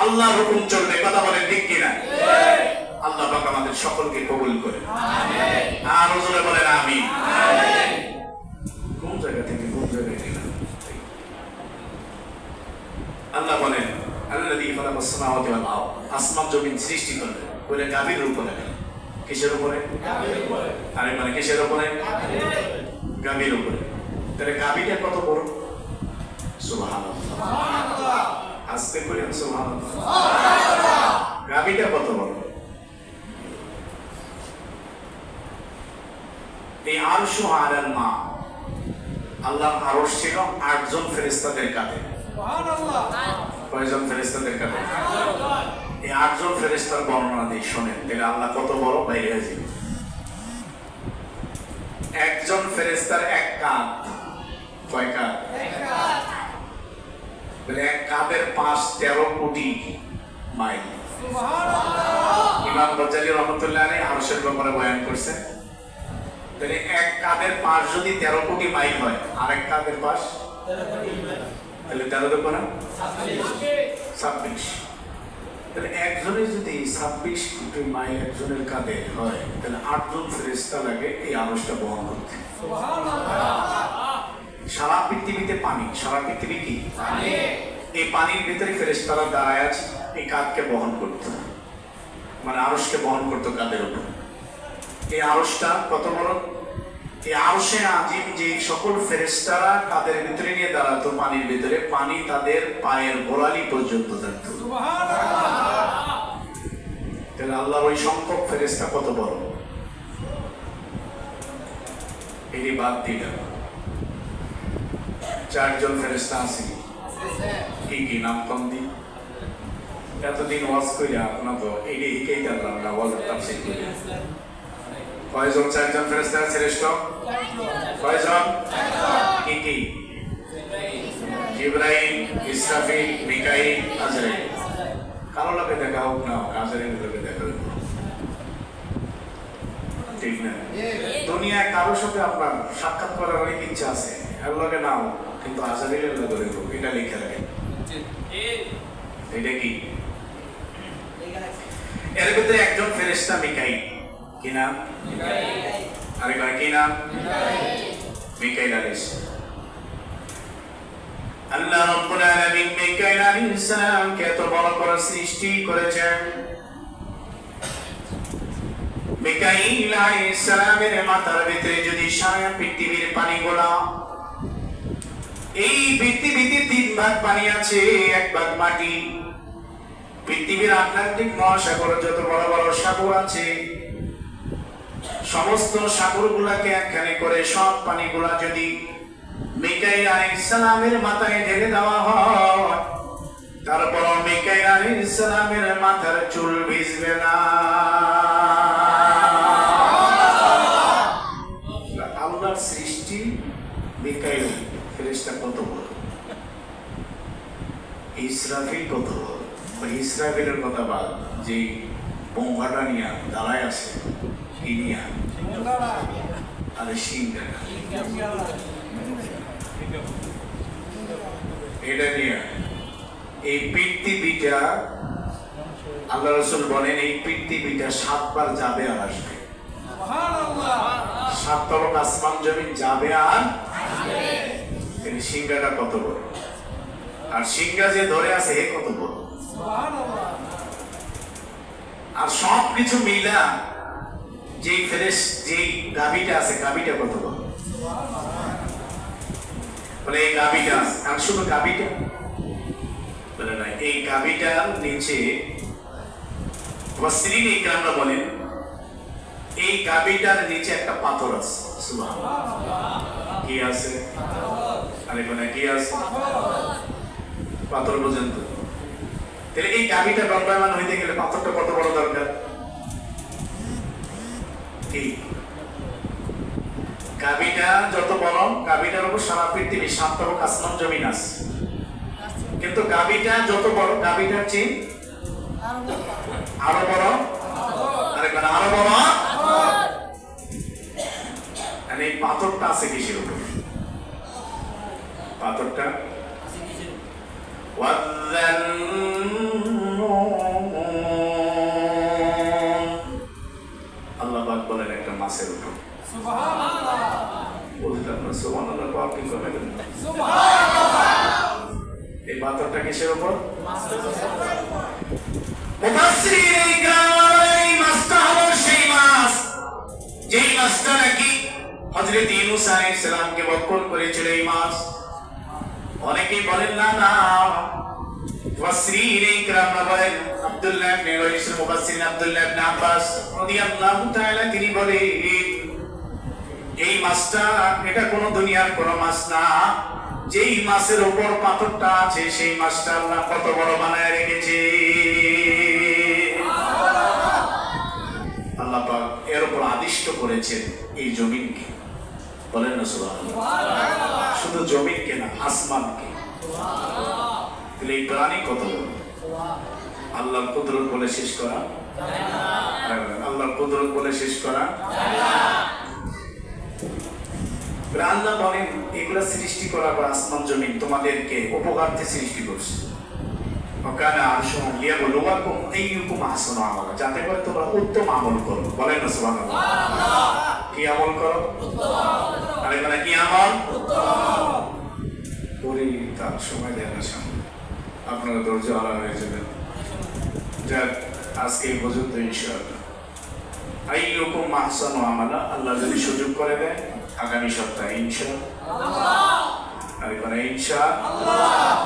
আল্লাহর হুকুম চলবে। কথা বলেন ঠিক কিনা? আল্লাহ পাক আমাদের সকলকে কবুল করে। আমিন। আর ওজনে বলেন আমিন। আমিন। কোন জায়গা থেকে কোন জায়গায় গেলাম? আল্লাহ বলেন আল্লাযী খালাকাস সামাওয়াতি ওয়াল আরদ, আসমান জমিন সৃষ্টি করলেন। বলে গাভীর উপরে। কিসের উপরে? গাভীর উপরে। আরে মানে কিসের উপরে? গাভীর উপরে। তাহলে গাভীটা কত বড়? সুবহানাল্লাহ। সুবহানাল্লাহ। আস্তে করে সুবহানাল্লাহ। সুবহানাল্লাহ। গাভীটা কত বড়? এই আরশু আলাল মা, আল্লাহর আরশ ছিল 8 জন ফেরেশতাদের কাঁধে। সুবহানাল্লাহ। কয়জন ফেরেশতাদের কাঁধে? এই 8 জন ফেরেশতার বর্ণনা দিয়ে শুনেন, তাহলে আল্লাহ কত বড় বাইরে আছে। একজন ফেরেশতার এক কাঁধ। কয় কাঁধ? এক কাঁধ। বলে এক কাঁধের 5-13 কোটি মাইল। সুবহানাল্লাহ। ইমাম গজ্জালী রাহমাতুল্লাহ আলাইহি আরশের ব্যাপারে বয়ান করছেন। তাহলে এক কাঁধের 5 যদি 13 কোটি মাইল হয়, আরেক কাঁধের 5 13 কোটি মাইল, তাহলে 13 দুগুণ 26। তাহলে একজনের যদি 26 কোটি মাইল একজনের কাঁধে হয়, তাহলে 8 জন ফেরেশতা লাগে এই আরশটা বহন করতে। সুবহানাল্লাহ। সারা পৃথিবীতে পানি, সারা পৃথিবী কি পানি, এই পানির ভিতরে ফেরেশতারা দাঁড়ায় আছে এই কাঁধকে বহন করতে, মানে আরশকে বহন করতে কাঁধের উপর। এই আরশটা কত বড়? এই আরশে আজিম যে সকল ফেরেশতারা তাদের ভিতরে নিয়ে দাঁড়াতো পানির ভিতরে, পানি তাদের পায়ের গোড়ালি পর্যন্ত থাকতো। সুবহানাল্লাহ। তাহলে আল্লাহর ওই সংখ্যক ফেরেশতা কত বড়? এটি বাদ দিলাম। 4 জন ফেরেশতা আছে। কি কি নাম কম দিই? এতদিন ওয়াজ কইরা আপনার তো এইটা শিখাইতে পারলাম না, ওয়াজ তাফসীর করে। কয়জন? 4 জন ফেরেশতা শ্রেষ্ঠ? কয়জন? কি কি? জিবরাইল, ইসরাফিল, মিকাইল, আজরাইল। কারো লোকে দেখা হোক না, আজরাইলের লোকে দেখা হোক, ঠিক না? দুনিয়ায় কারোর সাথে আপনার সাক্ষাৎ করার অনেক ইচ্ছা আছে, এর লোকে নাও, কিন্তু আজরাইলের লোকে এটা লিখে রাখেন। ফেরেশতা মিকাইল। কি নাম? আরেকবার কি নাম? মিকাইল আলাইহিস সালাম। আল্লাহ রাব্বুল আলামিন মিকাইল আলাইহিস সালামকে এত বড় করে সৃষ্টি করেছেন। মিকাইল আলাইহিস সালামের মাথার ভিতরে যদি সারা পৃথিবীর পানিগুলা, এই পৃথিবীতে 3 ভাগ পানি আছে, 1 ভাগ মাটি। পৃথিবীর আটলান্টিক মহাসাগর যত বড় বড় সাগর আছে, সমস্ত সাগরগুলাকে একখানে করে সব পানিগুলা যদি মিকাইল আলাইহিস সালামের মাথায় ঢেলে দেওয়া হয়, তারপর মিকাইল আলাইহিস সালামের মাথার চুল ভিজবে না। আল্লাহর সৃষ্টি মিকাইল ফেরেশতা কত বড়, ইসরাফিল কত বড়। ইসরাফিলের কথা বাদ, যে বোমভাটা নিয়ে দাঁড়ায় আছে ইনিয়া আরে সিংহা, এটা নিয়ে এই পৃথিবীটা, আল্লাহ রাসূল বলেন এই পৃথিবীটা 7 বার যাবে আর আসবে। 7 তরফ আসমান জমিন যাবে আর আসবে। এই সিংহাটা কত বড়, আর সিংহা যে ধরে আছে এ কত বড়। আর সব কিছু মিলা যে গাভীটা আছে, গাভীটা কত বড়। বলে এই গাভীটা, আর শুধু গাভীটা বলে না, এই গাভীটার নিচে মুফাসসিরিন ইকরামরা বলেন এই গাভীটার নিচে একটা পাথর আছে। সুবহানাল্লাহ। কি আছে? আরে কোন কি আছে? পাথর পর্যন্ত। তাহলে এই গাভীটা দণ্ডায়মান হইতে গেলে পাথরটা কত বড় দরকার? কি গাভীটা যত বড়, গাভীটার উপর সারা পৃথিবী 7 তরফ আসমান জমিন আছে, কিন্তু গাভীটা যত বড়, গাভীটার চেয়ে আরো বড়, আরেকবার আরো বড়। আর এই পাথরটা আছে কিসের উপর? পাথরটা আল্লাহ পাক বলেন একটা মাছের উপর। সুবহানাল্লাহ। বলছিলাম না সুবহানাল্লাহ, পাক কি করবেন? সুবহানাল্লাহ। এই পাথরটা কিসের উপর? মাছের উপর। মুফাসসিরিন ইকরাম এই মাছটা হলো সেই মাছ, যেই মাছটা নাকি হযরত ইউনূস আলাইহিস সালামকে বক্ষণ করেছিল। এই মাছ অনেকেই বলেন না না, মুফাসসিরিন ইকরামরা বলেন, আব্দুল্লাহ ইবনে রাইস মুফাসসিরিন আব্দুল্লাহ ইবনে আব্বাস রাদিয়াল্লাহু তাআলা তিনি বলেন এই মাছটা এটা কোন দুনিয়ার কোন মাছ না, যেই মাছের উপর পাথরটা আছে সেই মাছটা আল্লাহ কত বড় বানায় রেখেছে। আল্লাহ পাক এর উপর আদিষ্ট করেছেন এই জমিনকে। বলেন না সুবহানাল্লাহ। শুধু জমিনকে না, আসমানকে। তাহলে এই প্রাণী কত বড়। আল্লাহর কুদরত বলে শেষ করা যায় না। আল্লাহর কুদরত বলে শেষ করা যায় না। আল্লাহ বলেন এগুলা সৃষ্টি করার পর আসমান জমিন তোমাদেরকে উপকারার্থে সৃষ্টি করছে। ওকানা আরশুহু লিয়াবলুয়াকুম আইয়ুকুম আহসানু আমালা, যাতে করে তোমরা উত্তম আমল করো। বলেন না সুবহানাল্লাহ। কি আমল করো? উত্তম। আরে মানে কি আমল? উত্তম। পরে তার সময় দেন না, সামনে আপনারা ধৈর্য হারা হয়ে যাবেন। যাক আজকে এই পর্যন্ত ইনশাআল্লাহ। আইয়ুকুম আহসানু আমালা, আল্লাহ যদি সুযোগ করে দেয় আগামী সপ্তাহে ইনশাআল্লাহ। আরে মানে ইনশাআল্লাহ।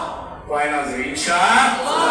কয় না যে ইনশাআল্লাহ।